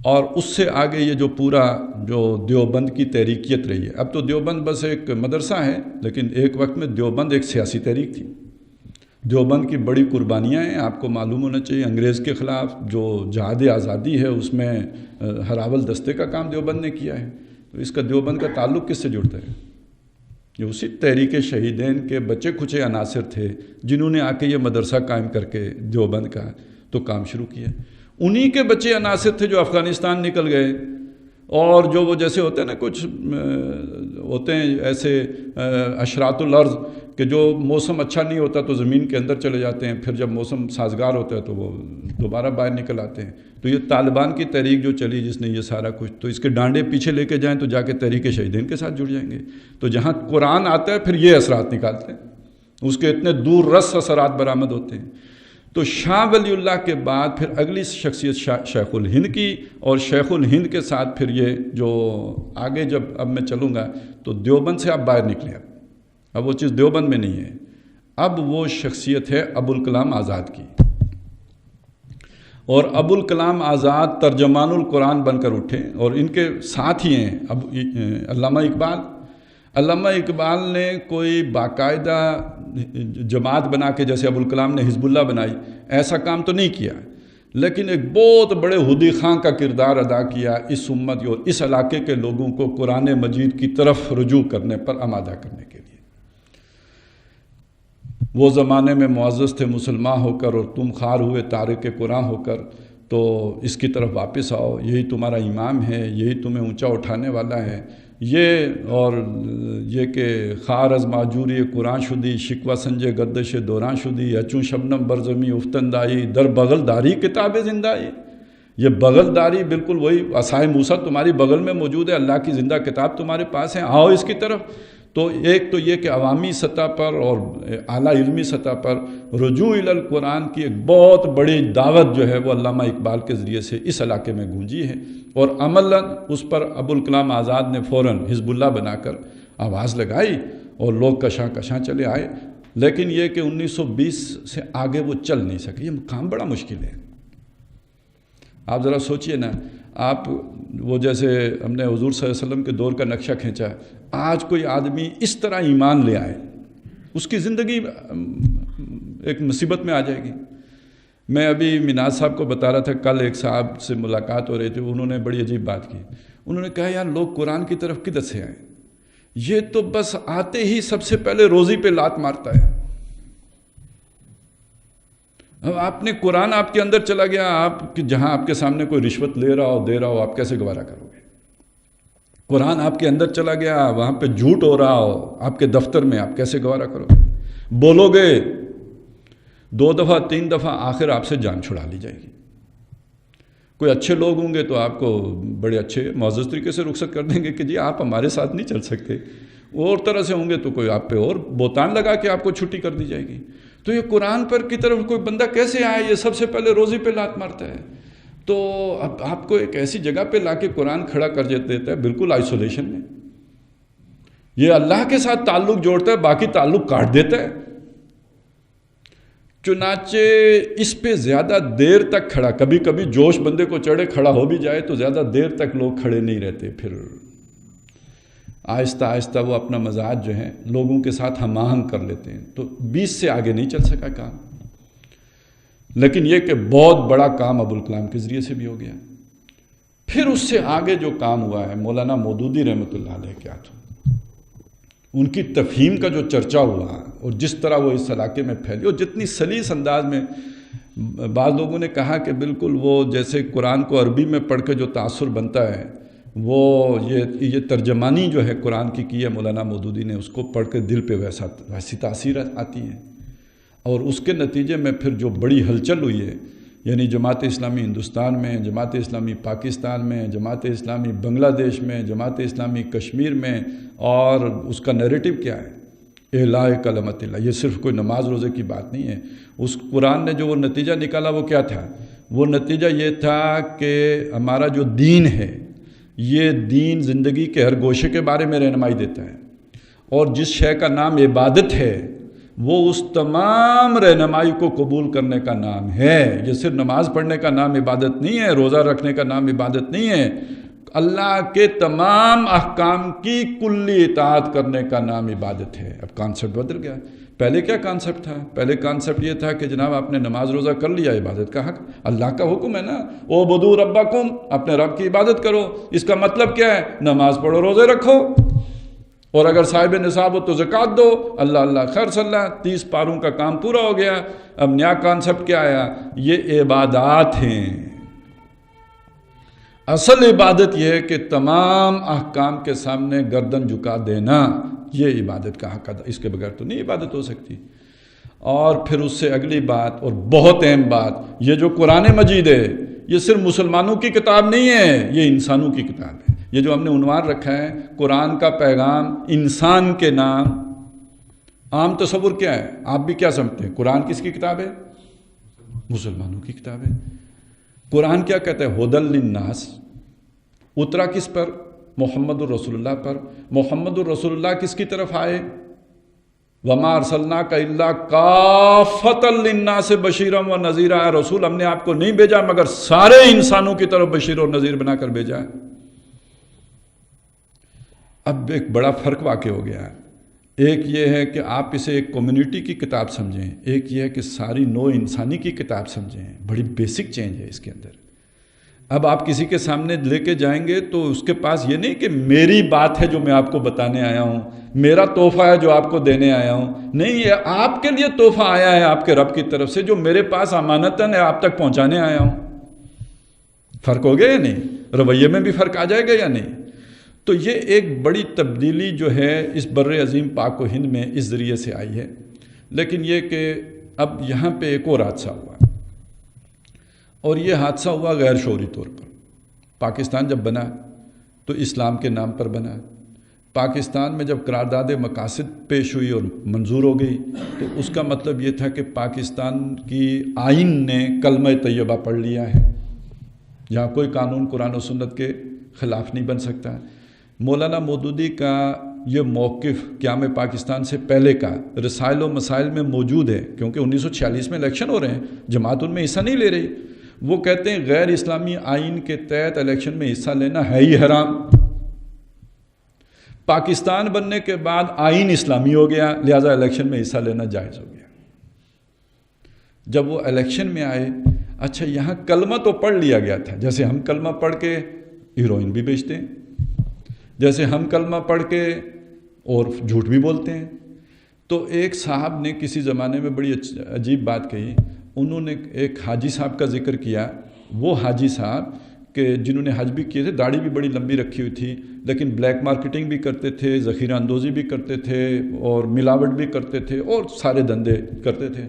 [SPEAKER 1] اور اس سے آگے یہ جو پورا جو دیوبند کی تحریکیت رہی ہے، اب تو دیوبند بس ایک مدرسہ ہے، لیکن ایک وقت میں دیوبند ایک سیاسی تحریک تھی۔ دیوبند کی بڑی قربانیاں ہیں، آپ کو معلوم ہونا چاہیے۔ انگریز کے خلاف جو جہاد آزادی ہے اس میں ہراول دستے کا کام دیوبند نے کیا ہے۔ تو اس کا دیوبند کا تعلق کس سے جڑتا ہے؟ یہ اسی تحریک شہیدین کے بچے کھچے عناصر تھے جنہوں نے آ کے یہ مدرسہ قائم کر کے دیوبند کا تو کام شروع کیا۔ انہی کے بچے عناصر تھے جو افغانستان نکل گئے، اور جو وہ جیسے ہوتے ہیں نا، کچھ ہوتے ہیں ایسے اشراط الارض کہ جو موسم اچھا نہیں ہوتا تو زمین کے اندر چلے جاتے ہیں، پھر جب موسم سازگار ہوتا ہے تو وہ دوبارہ باہر نکل آتے ہیں۔ تو یہ طالبان کی تحریک جو چلی جس نے یہ سارا کچھ، تو اس کے ڈانڈے پیچھے لے کے جائیں تو جا کے تحریک شہیدین کے ساتھ جڑ جائیں گے۔ تو جہاں قرآن آتا ہے پھر یہ اثرات نکالتے ہیں، اس کے اتنے دور رس اثرات برآمد ہوتے ہیں۔ تو شاہ ولی اللہ کے بعد پھر اگلی شخصیت شیخ الہند کی، اور شیخ الہند کے ساتھ پھر یہ جو آگے جب اب میں چلوں گا تو دیوبند سے آپ باہر نکلے، اب وہ چیز دیوبند میں نہیں ہے، اب وہ شخصیت ہے ابوالکلام آزاد کی۔ اور ابوالکلام آزاد ترجمان القرآن بن کر اٹھے، اور ان کے ساتھ ہی ہیں اب علامہ اقبال۔ علامہ اقبال نے کوئی باقاعدہ جماعت بنا کے جیسے ابوالکلام نے حزب اللہ بنائی ایسا کام تو نہیں کیا، لیکن ایک بہت بڑے ہودی خاں کا کردار ادا کیا اس امت اور اس علاقے کے لوگوں کو قرآن مجید کی طرف رجوع کرنے پر آمادہ کرنے کے لیے۔ وہ زمانے میں معزز تھے مسلمان ہو کر، اور تم خوار ہوئے تارک قرآن ہو کر، تو اس کی طرف واپس آؤ، یہی تمہارا امام ہے، یہی تمہیں اونچا اٹھانے والا ہے۔ یہ اور یہ کہ خار از معجوری قرآن شدی، شکوہ سنجے گردش دوران شدی، اچوں شبنم برزمی افتندائی، در بغل داری کتاب زندائی۔ یہ بغل داری بالکل وہی عصائے موسیٰ تمہاری بغل میں موجود ہے، اللہ کی زندہ کتاب تمہارے پاس ہے، آؤ اس کی طرف۔ تو ایک تو یہ کہ عوامی سطح پر اور اعلیٰ علمی سطح پر رجوع الی القرآن کی ایک بہت بڑی دعوت جو ہے وہ علامہ اقبال کے ذریعے سے اس علاقے میں گونجی ہے، اور عملاً اس پر ابوالکلام آزاد نے فوراً حزب اللہ بنا کر آواز لگائی، اور لوگ کشاں کشاں چلے آئے۔ لیکن یہ کہ 1920 سے آگے وہ چل نہیں سکے، یہ کام بڑا مشکل ہے۔ آپ ذرا سوچئے نا، آپ وہ جیسے ہم نے حضور صلی اللہ علیہ وسلم کے دور کا نقشہ کھینچا، آج کوئی آدمی اس طرح ایمان لے آئے، اس کی زندگی ایک مصیبت میں آ جائے گی۔ میں ابھی مناز صاحب کو بتا رہا تھا، کل ایک صاحب سے ملاقات ہو رہی تھی، انہوں نے بڑی عجیب بات کی۔ انہوں نے کہا یار لوگ قرآن کی طرف کدھر سے آئے؟ یہ تو بس آتے ہی سب سے پہلے روزی پہ لات مارتا ہے۔ اب آپ نے قرآن آپ کے اندر چلا گیا، آپ جہاں آپ کے سامنے کوئی رشوت لے رہا ہو دے رہا ہو، آپ کیسے گوارا کرو گے؟ قرآن آپ کے اندر چلا گیا، وہاں پہ جھوٹ ہو رہا ہو آپ کے دفتر میں، آپ کیسے گوارا کرو گے؟ بولو گے 2 دفعہ 3 دفعہ، آخر آپ سے جان چھڑا لی جائے گی۔ کوئی اچھے لوگ ہوں گے تو آپ کو بڑے اچھے معزز طریقے سے رخصت کر دیں گے کہ جی آپ ہمارے ساتھ نہیں چل سکتے، اور طرح سے ہوں گے تو کوئی آپ پہ اور بہتان لگا کے آپ کو چھٹی کر دی جائے گی۔ تو یہ قرآن پر کی طرف کوئی بندہ کیسے آئے؟ یہ سب سے پہلے روزی پہ لات مارتا ہے۔ تو اب آپ کو ایک ایسی جگہ پہ لا کے قرآن کھڑا کر دیتا ہے بالکل آئسولیشن میں، یہ اللہ کے ساتھ تعلق جوڑتا ہے، باقی تعلق کاٹ دیتا ہے۔ چنانچہ اس پہ زیادہ دیر تک کھڑا، کبھی کبھی جوش بندے کو چڑھے کھڑا ہو بھی جائے تو زیادہ دیر تک لوگ کھڑے نہیں رہتے، پھر آہستہ آہستہ وہ اپنا مزاج جو ہے لوگوں کے ساتھ ہم آہنگ کر لیتے ہیں۔ تو 20 سے آگے نہیں چل سکا کام، لیکن یہ کہ بہت بڑا کام ابوالکلام کے ذریعے سے بھی ہو گیا۔ پھر اس سے آگے جو کام ہوا ہے مولانا مودودی رحمۃ اللہ علیہ کے ہاتھوں، ان کی تفہیم کا جو چرچا ہوا اور جس طرح وہ اس علاقے میں پھیلی، اور جتنی سلیس انداز میں، بعض لوگوں نے کہا کہ بالکل وہ جیسے قرآن کو عربی میں پڑھ کے جو تاثر بنتا ہے، وہ یہ ترجمانی جو ہے قرآن کی ہے مولانا مودودی نے، اس کو پڑھ کے دل پہ ویسی تاثیر آتی ہے، اور اس کے نتیجے میں پھر جو بڑی ہلچل ہوئی ہے، یعنی جماعت اسلامی ہندوستان میں، جماعت اسلامی پاکستان میں، جماعت اسلامی بنگلہ دیش میں، جماعت اسلامی کشمیر میں، اور اس کا نیریٹو کیا ہے؟ اعلاء کلمت اللہ۔ یہ صرف کوئی نماز روزے کی بات نہیں ہے، اس قرآن نے جو وہ نتیجہ نکالا وہ کیا تھا؟ وہ نتیجہ یہ تھا کہ ہمارا جو دین ہے، یہ دین زندگی کے ہر گوشے کے بارے میں رہنمائی دیتا ہے، اور جس شے کا نام عبادت ہے وہ اس تمام رہنمائی کو قبول کرنے کا نام ہے۔ یہ صرف نماز پڑھنے کا نام عبادت نہیں ہے، روزہ رکھنے کا نام عبادت نہیں ہے، اللہ کے تمام احکام کی کلی اطاعت کرنے کا نام عبادت ہے۔ اب کانسیپٹ بدل گیا۔ پہلے کیا کانسیپٹ تھا؟ پہلے کانسیپٹ یہ تھا کہ جناب آپ نے نماز روزہ کر لیا، عبادت کا حق اللہ کا حکم ہے نا، اعبدوا ربکم، اپنے رب کی عبادت کرو۔ اس کا مطلب کیا ہے؟ نماز پڑھو، روزے رکھو، اور اگر صاحب نصاب ہو تو زکوٰۃ دو، اللہ اللہ خیر صلی اللہ، 30 پاروں کا کام پورا ہو گیا۔ اب نیا کانسیپٹ کیا آیا؟ یہ عبادات ہیں۔ اصل عبادت یہ ہے کہ تمام احکام کے سامنے گردن جھکا دینا، یہ عبادت کا حق ادا، اس کے بغیر تو نہیں عبادت ہو سکتی۔ اور پھر اس سے اگلی بات اور بہت اہم بات، یہ جو قرآن مجید ہے یہ صرف مسلمانوں کی کتاب نہیں ہے، یہ انسانوں کی کتاب ہے۔ یہ جو ہم نے عنوان رکھا ہے قرآن کا پیغام انسان کے نام، عام تصور کیا ہے؟ آپ بھی کیا سمجھتے ہیں؟ قرآن کس کی کتاب ہے؟ مسلمانوں کی کتاب ہے۔ قرآن کیا کہتا ہے؟ ھدی للناس، اترا کس پر؟ محمد الرسول اللہ پر۔ محمد الرسول اللہ کس کی طرف آئے؟ وما ارسلناک الا کافۃ للناس بشیرا ونذیرا، اے رسول ہم نے آپ کو نہیں بھیجا مگر سارے انسانوں کی طرف بشیر اور نذیر بنا کر بھیجا ہے۔ اب ایک بڑا فرق واقع ہو گیا ہے۔ ایک یہ ہے کہ آپ اسے ایک کمیونٹی کی کتاب سمجھیں، ایک یہ ہے کہ ساری نو انسانی کی کتاب سمجھیں۔ بڑی بیسک چینج ہے اس کے اندر۔ اب آپ کسی کے سامنے لے کے جائیں گے تو اس کے پاس یہ نہیں کہ میری بات ہے جو میں آپ کو بتانے آیا ہوں، میرا تحفہ ہے جو آپ کو دینے آیا ہوں، نہیں، یہ آپ کے لیے تحفہ آیا ہے آپ کے رب کی طرف سے جو میرے پاس امانتاً ہے آپ تک پہنچانے آیا ہوں۔ فرق ہو گیا یا نہیں؟ رویے میں بھی فرق آ جائے گا یا نہیں؟ تو یہ ایک بڑی تبدیلی جو ہے اس بر عظیم پاک و ہند میں اس ذریعے سے آئی ہے۔ لیکن یہ کہ اب یہاں پہ ایک اور حادثہ ہوا، اور یہ حادثہ ہوا غیر شعوری طور پر۔ پاکستان جب بنا تو اسلام کے نام پر بنا۔ پاکستان میں جب قرارداد مقاصد پیش ہوئی اور منظور ہو گئی تو اس کا مطلب یہ تھا کہ پاکستان کی آئین نے کلمہ طیبہ پڑھ لیا ہے، جہاں کوئی قانون قرآن و سنت کے خلاف نہیں بن سکتا۔ مولانا مودودی کا یہ موقف قیام پاکستان سے پہلے کا رسائل و مسائل میں موجود ہے، کیونکہ 1946 میں الیکشن ہو رہے ہیں، جماعت ان میں حصہ نہیں لے رہی۔ وہ کہتے ہیں غیر اسلامی آئین کے تحت الیکشن میں حصہ لینا ہے ہی حرام۔ پاکستان بننے کے بعد آئین اسلامی ہو گیا، لہذا الیکشن میں حصہ لینا جائز ہو گیا۔ جب وہ الیکشن میں آئے، اچھا یہاں کلمہ تو پڑھ لیا گیا تھا، جیسے ہم کلمہ پڑھ کے ہیروئن بھی بیچتے ہیں، جیسے ہم کلمہ پڑھ کے اور جھوٹ بھی بولتے ہیں۔ تو ایک صاحب نے کسی زمانے میں بڑی عجیب بات کہی، انہوں نے ایک حاجی صاحب کا ذکر کیا۔ وہ حاجی صاحب کہ جنہوں نے حج بھی کیے تھے، داڑھی بھی بڑی لمبی رکھی ہوئی تھی، لیکن بلیک مارکیٹنگ بھی کرتے تھے، ذخیرہ اندوزی بھی کرتے تھے، اور ملاوٹ بھی کرتے تھے، اور سارے دندے کرتے تھے۔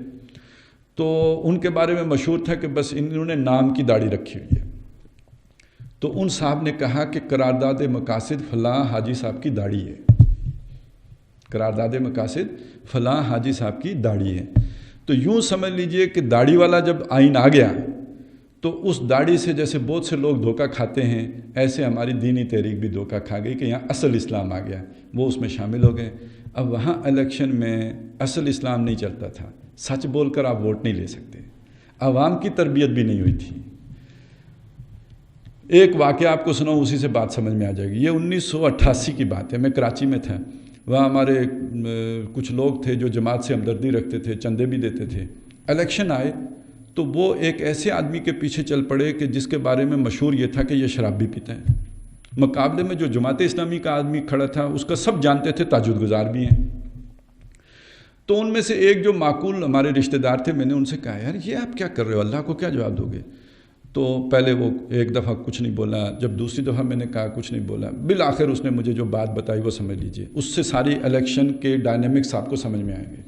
[SPEAKER 1] تو ان کے بارے میں مشہور تھا کہ بس انہوں نے نام کی داڑھی رکھی ہوئی ہے۔ تو ان صاحب نے کہا کہ قرارداد مقاصد فلاں حاجی صاحب کی داڑھی ہے، قرارداد مقاصد فلاں حاجی صاحب کی داڑھی ہے۔ تو یوں سمجھ لیجئے کہ داڑھی والا جب آئین آ گیا تو اس داڑھی سے جیسے بہت سے لوگ دھوکہ کھاتے ہیں، ایسے ہماری دینی تحریک بھی دھوکہ کھا گئی کہ یہاں اصل اسلام آ گیا، وہ اس میں شامل ہو گئے۔ اب وہاں الیکشن میں اصل اسلام نہیں چلتا تھا، سچ بول کر آپ ووٹ نہیں لے سکتے، عوام کی تربیت بھی نہیں ہوئی تھی۔ ایک واقعہ آپ کو سناؤں، اسی سے بات سمجھ میں آ جائے گی۔ یہ 1988 کی بات ہے، میں کراچی میں تھا، وہاں ہمارے کچھ لوگ تھے جو جماعت سے ہمدردی رکھتے تھے، چندے بھی دیتے تھے۔ الیکشن آئے تو وہ ایک ایسے آدمی کے پیچھے چل پڑے کہ جس کے بارے میں مشہور یہ تھا کہ یہ شراب بھی پیتا ہے۔ مقابلے میں جو جماعت اسلامی کا آدمی کھڑا تھا اس کا سب جانتے تھے، تہجد گزار بھی ہیں۔ تو ان میں سے ایک جو معقول ہمارے رشتہ دار تھے، میں نے ان سے کہا یار یہ آپ کیا کر رہے ہو، اللہ کو کیا جواب دو گے؟ تو پہلے وہ ایک دفعہ کچھ نہیں بولا، جب دوسری دفعہ میں نے کہا کچھ نہیں بولا، بالآخر اس نے مجھے جو بات بتائی وہ سمجھ لیجئے، اس سے ساری الیکشن کے ڈائنامکس آپ کو سمجھ میں آئیں گے۔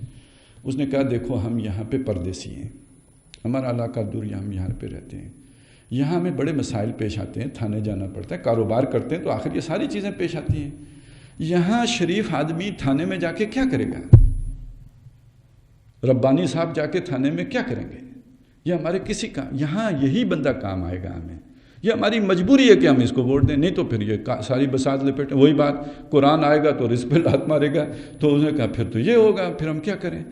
[SPEAKER 1] اس نے کہا دیکھو ہم یہاں پہ پردیسی ہیں، ہمارا علاقہ دور، ہم یہاں پہ رہتے ہیں، یہاں ہمیں بڑے مسائل پیش آتے ہیں، تھانے جانا پڑتا ہے، کاروبار کرتے ہیں تو آخر یہ ساری چیزیں پیش آتی ہیں۔ یہاں شریف آدمی تھانے میں جا کے کیا کرے گا؟ ربانی صاحب جا کے تھانے میں کیا کریں گے؟ یہ ہمارے کسی کا، یہاں یہی بندہ کام آئے گا ہمیں۔ یہ ہماری مجبوری ہے کہ ہم اس کو ووٹ دیں، نہیں تو پھر یہ ساری بساط لپیٹیں۔ وہی بات، قرآن آئے گا تو رزق پہ لات مارے گا، تو اس نے کہا پھر تو یہ ہوگا، پھر ہم کیا کریں؟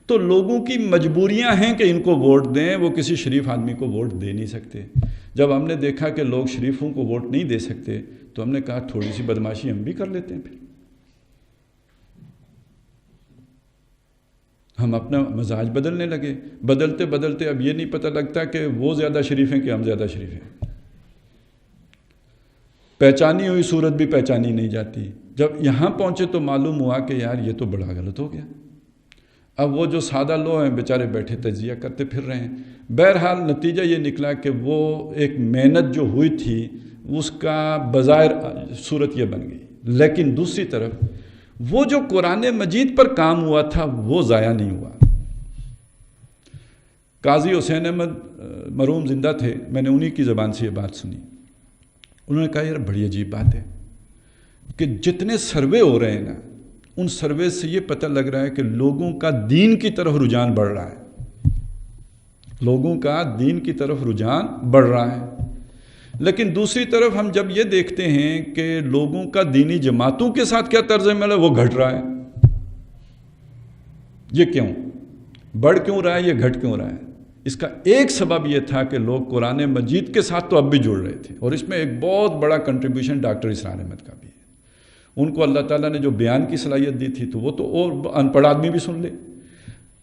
[SPEAKER 1] تو لوگوں کی مجبوریاں ہیں کہ ان کو ووٹ دیں، وہ کسی شریف آدمی کو ووٹ دے نہیں سکتے۔ جب ہم نے دیکھا کہ لوگ شریفوں کو ووٹ نہیں دے سکتے تو ہم نے کہا تھوڑی سی بدماشی ہم بھی کر لیتے ہیں، پھر ہم اپنا مزاج بدلنے لگے۔ بدلتے بدلتے اب یہ نہیں پتہ لگتا کہ وہ زیادہ شریف ہیں کہ ہم زیادہ شریف ہیں۔ پہچانی ہوئی صورت بھی پہچانی نہیں جاتی۔ جب یہاں پہنچے تو معلوم ہوا کہ یار یہ تو بڑا غلط ہو گیا۔ اب وہ جو سادہ لوگ ہیں بیچارے بیٹھے تجزیہ کرتے پھر رہے ہیں۔ بہرحال نتیجہ یہ نکلا کہ وہ ایک محنت جو ہوئی تھی اس کا بظاہر صورت یہ بن گئی، لیکن دوسری طرف وہ جو قرآن مجید پر کام ہوا تھا وہ ضائع نہیں ہوا۔ قاضی حسین احمد مرحوم زندہ تھے، میں نے انہی کی زبان سے یہ بات سنی۔ انہوں نے کہا یار بڑی عجیب بات ہے کہ جتنے سروے ہو رہے ہیں نا، ان سروے سے یہ پتہ لگ رہا ہے کہ لوگوں کا دین کی طرف رجحان بڑھ رہا ہے، لوگوں کا دین کی طرف رجحان بڑھ رہا ہے۔ لیکن دوسری طرف ہم جب یہ دیکھتے ہیں کہ لوگوں کا دینی جماعتوں کے ساتھ کیا طرز عمل ہے وہ گھٹ رہا ہے۔ یہ کیوں بڑھ کیوں رہا ہے، یہ گھٹ کیوں رہا ہے؟ اس کا ایک سبب یہ تھا کہ لوگ قرآن مجید کے ساتھ تو اب بھی جڑ رہے تھے، اور اس میں ایک بہت بڑا کنٹریبیوشن ڈاکٹر اسرار احمد کا بھی ہے۔ ان کو اللہ تعالیٰ نے جو بیان کی صلاحیت دی تھی تو وہ تو اور ان پڑھ آدمی بھی سن لے،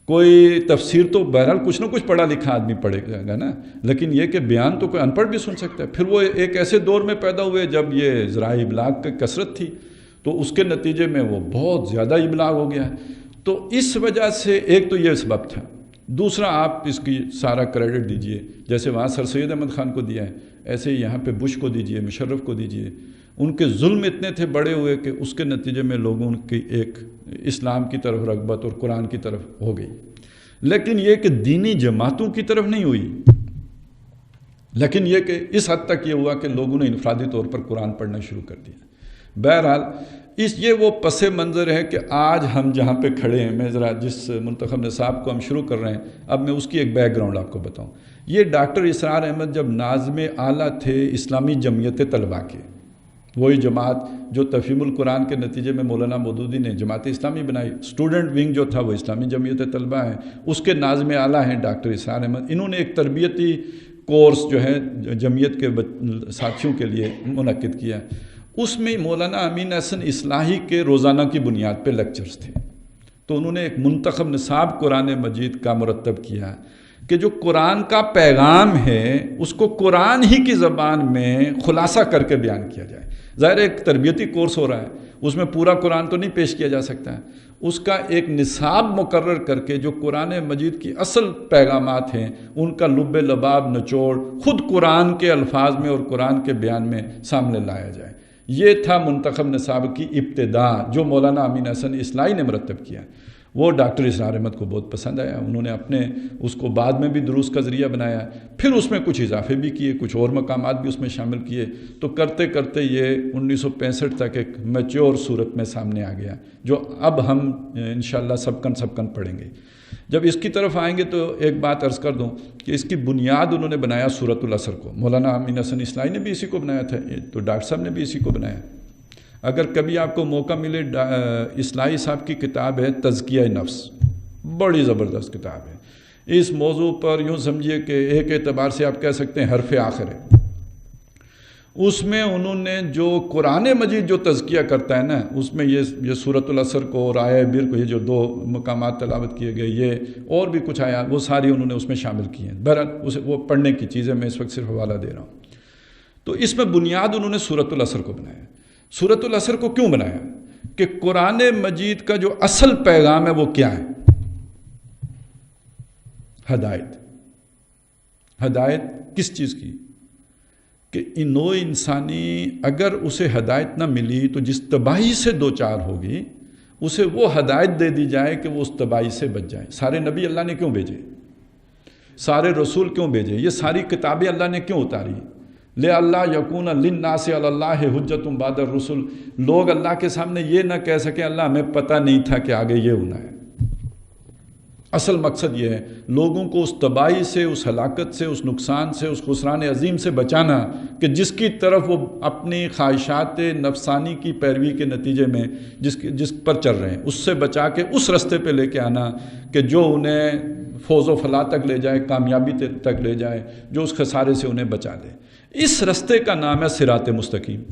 [SPEAKER 1] کوئی تفسیر تو بہرحال کچھ نہ کچھ پڑھا لکھا آدمی پڑھے گا نا، لیکن یہ کہ بیان تو کوئی ان پڑھ بھی سن سکتا ہے۔ پھر وہ ایک ایسے دور میں پیدا ہوئے جب یہ ذرائع ابلاغ کی کثرت تھی، تو اس کے نتیجے میں وہ بہت زیادہ ابلاغ ہو گیا۔ تو اس وجہ سے ایک تو یہ سبب تھا۔ دوسرا آپ اس کی سارا کریڈٹ دیجئے، جیسے وہاں سر سید احمد خان کو دیا ہے ایسے ہی یہاں پہ بش کو دیجئے، مشرف کو دیجئے۔ ان کے ظلم اتنے تھے بڑے ہوئے کہ اس کے نتیجے میں لوگوں کی ایک اسلام کی طرف رغبت اور قرآن کی طرف ہو گئی، لیکن یہ کہ دینی جماعتوں کی طرف نہیں ہوئی۔ لیکن یہ کہ اس حد تک یہ ہوا کہ لوگوں نے انفرادی طور پر قرآن پڑھنا شروع کر دیا۔ بہرحال یہ وہ پس منظر ہے کہ آج ہم جہاں پہ کھڑے ہیں، میں ذرا جس منتخب نصاب کو ہم شروع کر رہے ہیں اب میں اس کی ایک بیک گراؤنڈ آپ کو بتاؤں۔ یہ ڈاکٹر اسرار احمد جب ناظم اعلیٰ تھے اسلامی جمعیت طلباء کے، وہی جماعت جو تفہیم القرآن کے نتیجے میں مولانا مودودی نے جماعت اسلامی بنائی، اسٹوڈنٹ ونگ جو تھا وہ اسلامی جمعیت طلباء ہے، اس کے ناظم اعلیٰ ہیں ڈاکٹر اسرار احمد۔ انہوں نے ایک تربیتی کورس جو ہے جمعیت کے ساتھیوں کے لیے منعقد کیا، اس میں مولانا امین احسن اصلاحی کے روزانہ کی بنیاد پہ لیکچرز تھے۔ تو انہوں نے ایک منتخب نصاب قرآن مجید کا مرتب کیا کہ جو قرآن کا پیغام ہے اس کو قرآن ہی کی زبان میں خلاصہ کر کے بیان کیا جائے۔ ظاہر ایک تربیتی کورس ہو رہا ہے، اس میں پورا قرآن تو نہیں پیش کیا جا سکتا ہے، اس کا ایک نصاب مقرر کر کے جو قرآن مجید کی اصل پیغامات ہیں ان کا لب لباب نچوڑ خود قرآن کے الفاظ میں اور قرآن کے بیان میں سامنے لایا جائے۔ یہ تھا منتخب نصاب کی ابتدا جو مولانا امین احسن اصلاحی نے مرتب کیا۔ وہ ڈاکٹر اسرار احمد کو بہت پسند آیا، انہوں نے اپنے اس کو بعد میں بھی دروس کا ذریعہ بنایا، پھر اس میں کچھ اضافے بھی کیے، کچھ اور مقامات بھی اس میں شامل کیے، تو کرتے کرتے یہ 1965 تک ایک میچور صورت میں سامنے آ گیا جو اب ہم انشاءاللہ سب کن پڑھیں گے۔ جب اس کی طرف آئیں گے تو ایک بات عرض کر دوں کہ اس کی بنیاد انہوں نے بنایا سورۃ العصر کو، مولانا امین احسن اصلاحی نے بھی اسی کو بنایا تھا، تو ڈاکٹر صاحب نے بھی اسی کو بنایا۔ اگر کبھی آپ کو موقع ملے، اصلاحی صاحب کی کتاب ہے تزکیہ نفس، بڑی زبردست کتاب ہے۔ اس موضوع پر یوں سمجھیے کہ ایک اعتبار سے آپ کہہ سکتے ہیں حرف آخر ہے۔ اس میں انہوں نے جو قرآن مجید جو تزکیہ کرتا ہے نا، اس میں یہ سورۃ العصر کو اور آیہ بیر کو، یہ جو 2 مقامات تلاوت کیے گئے، یہ اور بھی کچھ آیات وہ ساری انہوں نے اس میں شامل کی ہیں۔ بہرحال وہ پڑھنے کی چیزیں میں اس وقت صرف حوالہ دے رہا ہوں۔ تو اس میں بنیاد انہوں نے سورۃ العصر کو بنایا۔ سورۃ العصر کو کیوں بنایا؟ کہ قرآن مجید کا جو اصل پیغام ہے وہ کیا ہے؟ ہدایت۔ ہدایت کس چیز کی؟ کہ نوع انسانی اگر اسے ہدایت نہ ملی تو جس تباہی سے دوچار ہوگی اسے وہ ہدایت دے دی جائے کہ وہ اس تباہی سے بچ جائے۔ سارے نبی اللہ نے کیوں بھیجے؟ سارے رسول کیوں بھیجے؟ یہ ساری کتابیں اللہ نے کیوں اتاری؟ لِأَلَّا يَكُونَ لِلنَّاسِ عَلَى اللَّهِ حُجَّةٌ بَعْدَ الرُّسُلِ، لوگ اللہ کے سامنے یہ نہ کہہ سکیں اللہ ہمیں پتہ نہیں تھا کہ آگے یہ ہونا ہے۔ اصل مقصد یہ ہے لوگوں کو اس تباہی سے، اس ہلاکت سے، اس نقصان سے، اس خسران عظیم سے بچانا کہ جس کی طرف وہ اپنی خواہشات نفسانی کی پیروی کے نتیجے میں جس پر چل رہے ہیں اس سے بچا کے اس رستے پہ لے کے آنا کہ جو انہیں فوز و فلاح تک لے جائے، کامیابی تک لے جائے، جو اس خسارے سے انہیں بچا دے۔ اس رستے کا نام ہے صراط مستقیم،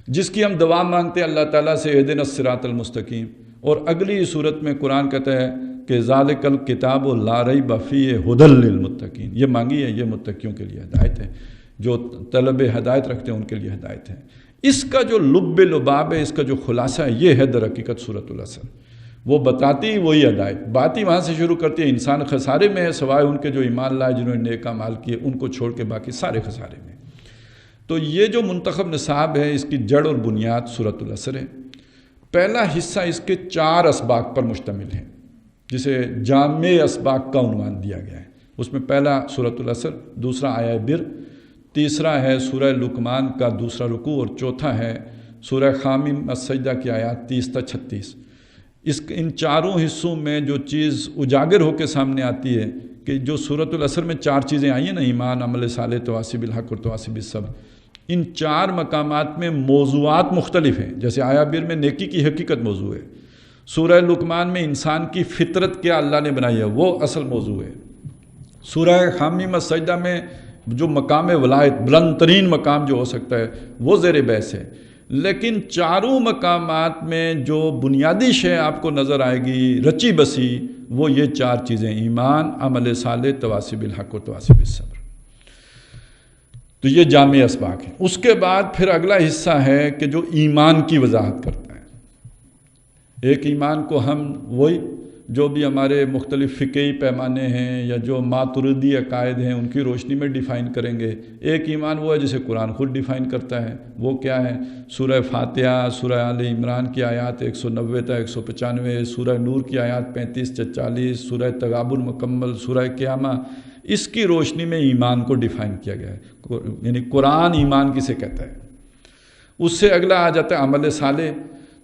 [SPEAKER 1] جس کی ہم دعا مانگتے ہیں اللہ تعالیٰ سے، اہدنا الصراط المستقیم۔ اور اگلی صورت میں قرآن کہتا ہے کہ ذالک الکتاب لا ریب فیہ ھدی للمتقین، یہ مانگی ہے، یہ متقیوں کے لیے ہدایت ہے، جو طلب ہدایت رکھتے ہیں ان کے لیے ہدایت ہے۔ اس کا جو لب لباب ہے، اس کا جو خلاصہ ہے، یہ ہے در حقیقت سورۃ العصر۔ وہ بتاتی وہی ہدایت، بات ہی وہاں سے شروع کرتی ہے انسان خسارے میں ہے سوائے ان کے جو ایمان لائے، جنہوں نے نیک اعمال کیے، ان کو چھوڑ کے باقی سارے خسارے میں۔ تو یہ جو منتخب نصاب ہے، اس کی جڑ اور بنیاد سورۃ العصر ہے۔ پہلا حصہ اس کے 4 اسباق پر مشتمل ہے، جسے جامع اسباق کا عنوان دیا گیا ہے۔ اس میں پہلا سورۃ العصر، دوسرا آیہ بر، تیسرا ہے سورہ لقمان کا دوسرا رکوع، اور چوتھا ہے سورہ حامیم السجدہ کی آیات 30 تا 36۔ ان چاروں حصوں میں جو چیز اجاگر ہو کے سامنے آتی ہے کہ جو سورۃ العصر میں 4 چیزیں آئی ہیں نا، ایمان، عمل صالح، تواصی بالحق اور تواصی بالصبر، ان 4 مقامات میں موضوعات مختلف ہیں۔ جیسے آیہ بر میں نیکی کی حقیقت موضوع ہے، سورہ لقمان میں انسان کی فطرت کیا اللہ نے بنائی ہے وہ اصل موضوع ہے، سورہ حامیم السجدہ میں جو مقام ولایت، بلند ترین مقام جو ہو سکتا ہے، وہ زیر بحث ہے۔ لیکن چاروں مقامات میں جو بنیادی شے آپ کو نظر آئے گی رچی بسی، وہ یہ 4 چیزیں، ایمان، عمل صالح، تواصی بالحق اور تواصی بالصبر۔ تو یہ جامع اسباق ہے۔ اس کے بعد پھر اگلا حصہ ہے کہ جو ایمان کی وضاحت کرتا ہے۔ ایک ایمان کو ہم وہی جو بھی ہمارے مختلف فقہی پیمانے ہیں یا جو ماتریدی عقائد ہیں ان کی روشنی میں ڈیفائن کریں گے۔ ایک ایمان وہ ہے جسے قرآن خود ڈیفائن کرتا ہے، وہ کیا ہے؟ سورہ فاتحہ، سورہ آل عمران کی آیات 190 تا 195، سورہ نور کی آیات 35 تا 40، سورہ تغابن مکمل، سورہ قیامہ، اس کی روشنی میں ایمان کو ڈیفائن کیا گیا ہے، یعنی قرآن ایمان کسے کہتا ہے۔ اس سے اگلا آ جاتا ہے عمل صالح۔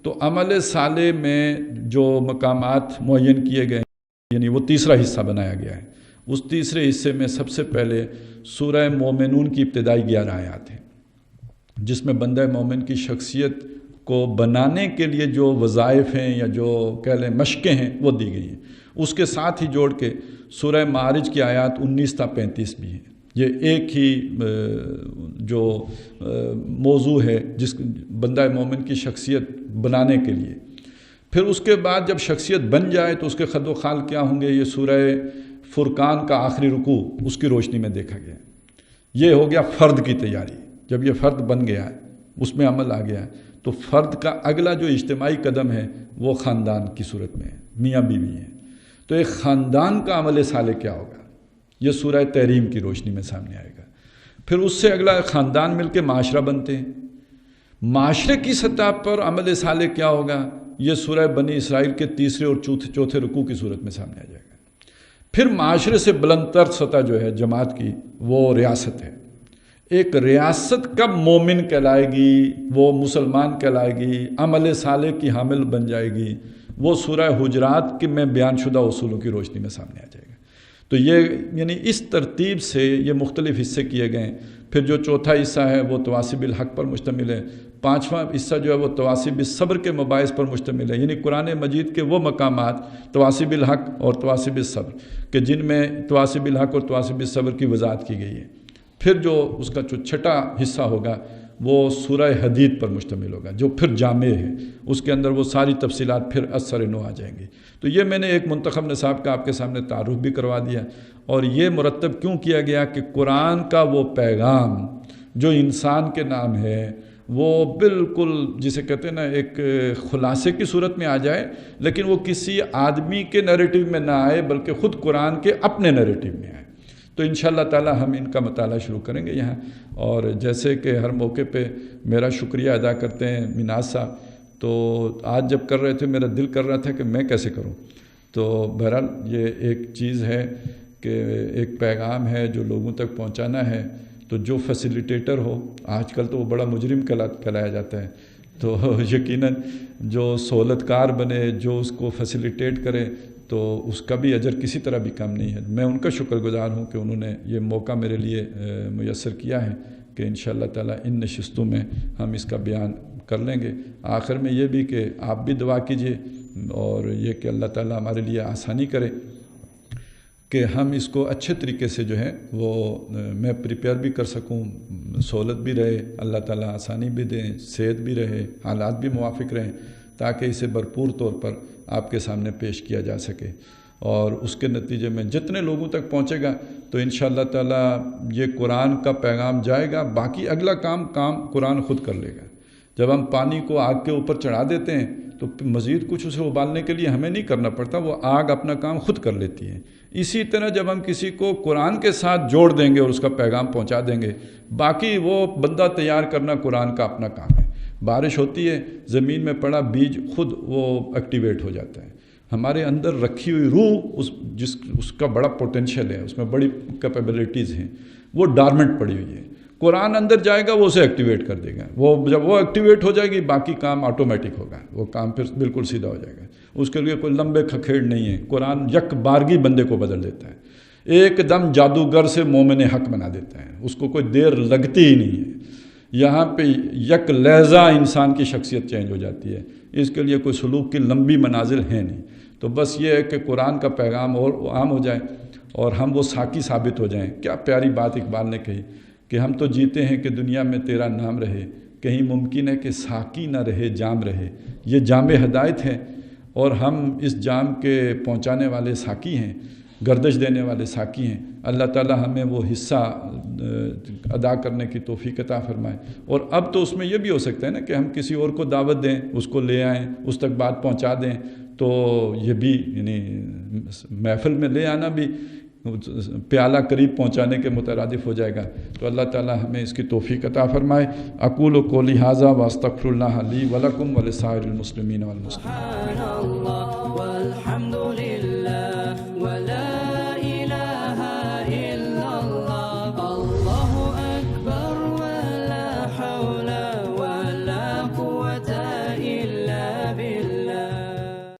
[SPEAKER 1] تو عمل صالح میں جو مقامات معین کیے گئے ہیں، یعنی وہ تیسرا حصہ بنایا گیا ہے۔ اس تیسرے حصے میں سب سے پہلے سورہ مومنون کی ابتدائی 11 آیات ہیں، جس میں بندہ مومن کی شخصیت کو بنانے کے لیے جو وظائف ہیں یا جو کہہ لیں مشقیں ہیں وہ دی گئی ہیں۔ اس کے ساتھ ہی جوڑ کے سورہ معارج کی آیات 19 تا 35 بھی ہیں۔ یہ ایک ہی جو موضوع ہے جس بندہ مومن کی شخصیت بنانے کے لیے۔ پھر اس کے بعد جب شخصیت بن جائے تو اس کے خد و خال کیا ہوں گے، یہ سورہ فرقان کا آخری رکوع اس کی روشنی میں دیکھا گیا۔ یہ ہو گیا فرد کی تیاری۔ جب یہ فرد بن گیا ہے، اس میں عمل آ گیا ہے، تو فرد کا اگلا جو اجتماعی قدم ہے وہ خاندان کی صورت میں ہے، میاں بیوی ہیں۔ تو ایک خاندان کا عمل صالح کیا ہوگا، یہ سورہ تحریم کی روشنی میں سامنے آئے گا۔ پھر اس سے اگلا خاندان مل کے معاشرہ بنتے ہیں۔ معاشرے کی سطح پر عمل صالح کیا ہوگا، یہ سورہ بنی اسرائیل کے تیسرے اور چوتھے رکوع کی صورت میں سامنے آ جائے گا۔ پھر معاشرے سے بلند تر سطح جو ہے جماعت کی، وہ ریاست ہے۔ ایک ریاست کب مومن کہلائے گی، وہ مسلمان کہلائے گی، عمل صالح کی حامل بن جائے گی، وہ سورہ حجرات کے میں بیان شدہ اصولوں کی روشنی میں سامنے آ جائے گا۔ تو یہ یعنی اس ترتیب سے یہ مختلف حصے کیے گئے ہیں۔ پھر جو چوتھا حصہ ہے وہ تواصی بالحق پر مشتمل ہے۔ 5واں حصہ جو ہے وہ تواصی بالصبر کے مباحث پر مشتمل ہے، یعنی قرآن مجید کے وہ مقامات تواصی بالحق اور تواصی بالصبر کہ جن میں تواصی بالحق اور تواصی بالصبر کی وضاحت کی گئی ہے۔ پھر جو اس کا جو چھٹا حصہ ہوگا وہ سورہ حدید پر مشتمل ہوگا، جو پھر جامع ہے، اس کے اندر وہ ساری تفصیلات پھر اثر نو آ جائیں گی۔ تو یہ میں نے ایک منتخب نصاب کا آپ کے سامنے تعارف بھی کروا دیا، اور یہ مرتب کیوں کیا گیا کہ قرآن کا وہ پیغام جو انسان کے نام ہے وہ بالکل جسے کہتے ہیں نا ایک خلاصے کی صورت میں آ جائے، لیکن وہ کسی آدمی کے نیریٹو میں نہ آئے بلکہ خود قرآن کے اپنے نیریٹو میں آئے۔ تو انشاءاللہ تعالی ہم ان کا مطالعہ شروع کریں گے یہاں، اور جیسے کہ ہر موقع پہ میرا شکریہ ادا کرتے ہیں مناز صاحب، تو آج جب کر رہے تھے میرا دل کر رہا تھا کہ میں کیسے کروں، تو بہرحال یہ ایک چیز ہے کہ ایک پیغام ہے جو لوگوں تک پہنچانا ہے، تو جو فیسیلیٹیٹر ہو، آج کل تو وہ بڑا مجرم کہلایا جاتا ہے، تو یقیناً جو سہولت کار بنے، جو اس کو فیسیلیٹیٹ کرے، تو اس کا بھی اجر کسی طرح بھی کم نہیں ہے. میں ان کا شکر گزار ہوں کہ انہوں نے یہ موقع میرے لیے میسر کیا ہے کہ انشاءاللہ تعالیٰ ان نشستوں میں ہم اس کا بیان کر لیں گے. آخر میں یہ بھی کہ آپ بھی دعا کیجئے اور یہ کہ اللہ تعالیٰ ہمارے لیے آسانی کرے کہ ہم اس کو اچھے طریقے سے جو ہے وہ میں پریپیئر بھی کر سکوں, سہولت بھی رہے, اللہ تعالیٰ آسانی بھی دیں, صحت بھی رہے, حالات بھی موافق رہیں, تاکہ اسے بھرپور طور پر آپ کے سامنے پیش کیا جا سکے. اور اس کے نتیجے میں جتنے لوگوں تک پہنچے گا تو انشاءاللہ تعالیٰ یہ قرآن کا پیغام جائے گا. باقی اگلا کام قرآن خود کر لے گا. جب ہم پانی کو آگ کے اوپر چڑھا دیتے ہیں تو مزید کچھ اسے ابالنے کے لیے ہمیں نہیں کرنا پڑتا, وہ آگ اپنا کام خود کر لیتی ہے. اسی طرح جب ہم کسی کو قرآن کے ساتھ جوڑ دیں گے اور اس کا پیغام پہنچا دیں گے, باقی وہ بندہ تیار کرنا قرآن کا اپنا کام ہے. بارش ہوتی ہے, زمین میں پڑا بیج خود وہ ایکٹیویٹ ہو جاتا ہے. ہمارے اندر رکھی ہوئی روح اس کا بڑا پوٹینشیل ہے, اس میں بڑی کیپیبلٹیز ہیں, وہ ڈارمنٹ پڑی ہوئی ہے. قرآن اندر جائے گا, وہ اسے ایکٹیویٹ کر دے گا. وہ جب وہ ایکٹیویٹ ہو جائے گی, باقی کام آٹومیٹک ہوگا, وہ کام پھر بالکل سیدھا ہو جائے گا. اس کے لیے کوئی لمبے کھکھیڑ نہیں ہے. قرآن یک بارگی بندے کو بدل دیتا ہے, ایک دم جادوگر سے مومن حق بنا دیتا ہے. اس کو کوئی دیر لگتی ہی نہیں ہے. یہاں پہ یک لہجہ انسان کی شخصیت چینج ہو جاتی ہے. اس کے لیے کوئی سلوک کی لمبی منازل ہے نہیں. تو بس یہ ہے کہ قرآن کا پیغام اور عام ہو جائے اور ہم وہ ساقی ثابت ہو جائیں. کیا پیاری بات اقبال نے کہی کہ ہم تو جیتے ہیں کہ دنیا میں تیرا نام رہے, کہیں ممکن ہے کہ ساقی نہ رہے جام رہے. یہ جام ہدایت ہے اور ہم اس جام کے پہنچانے والے ساقی ہیں, گردش دینے والے ساقی ہیں. اللہ تعالی ہمیں وہ حصہ ادا کرنے کی توفیق عطا فرمائے. اور اب تو اس میں یہ بھی ہو سکتا ہے نا کہ ہم کسی اور کو دعوت دیں, اس کو لے آئیں, اس تک بات پہنچا دیں. تو یہ بھی یعنی محفل میں لے آنا بھی پیالہ قریب پہنچانے کے مترادف ہو جائے گا. تو اللہ تعالی ہمیں اس کی توفیق عطا فرمائے. اقول قولی ھذا واستغفر اللہ لی ولکم ولسائر المسلمین والمسلمات.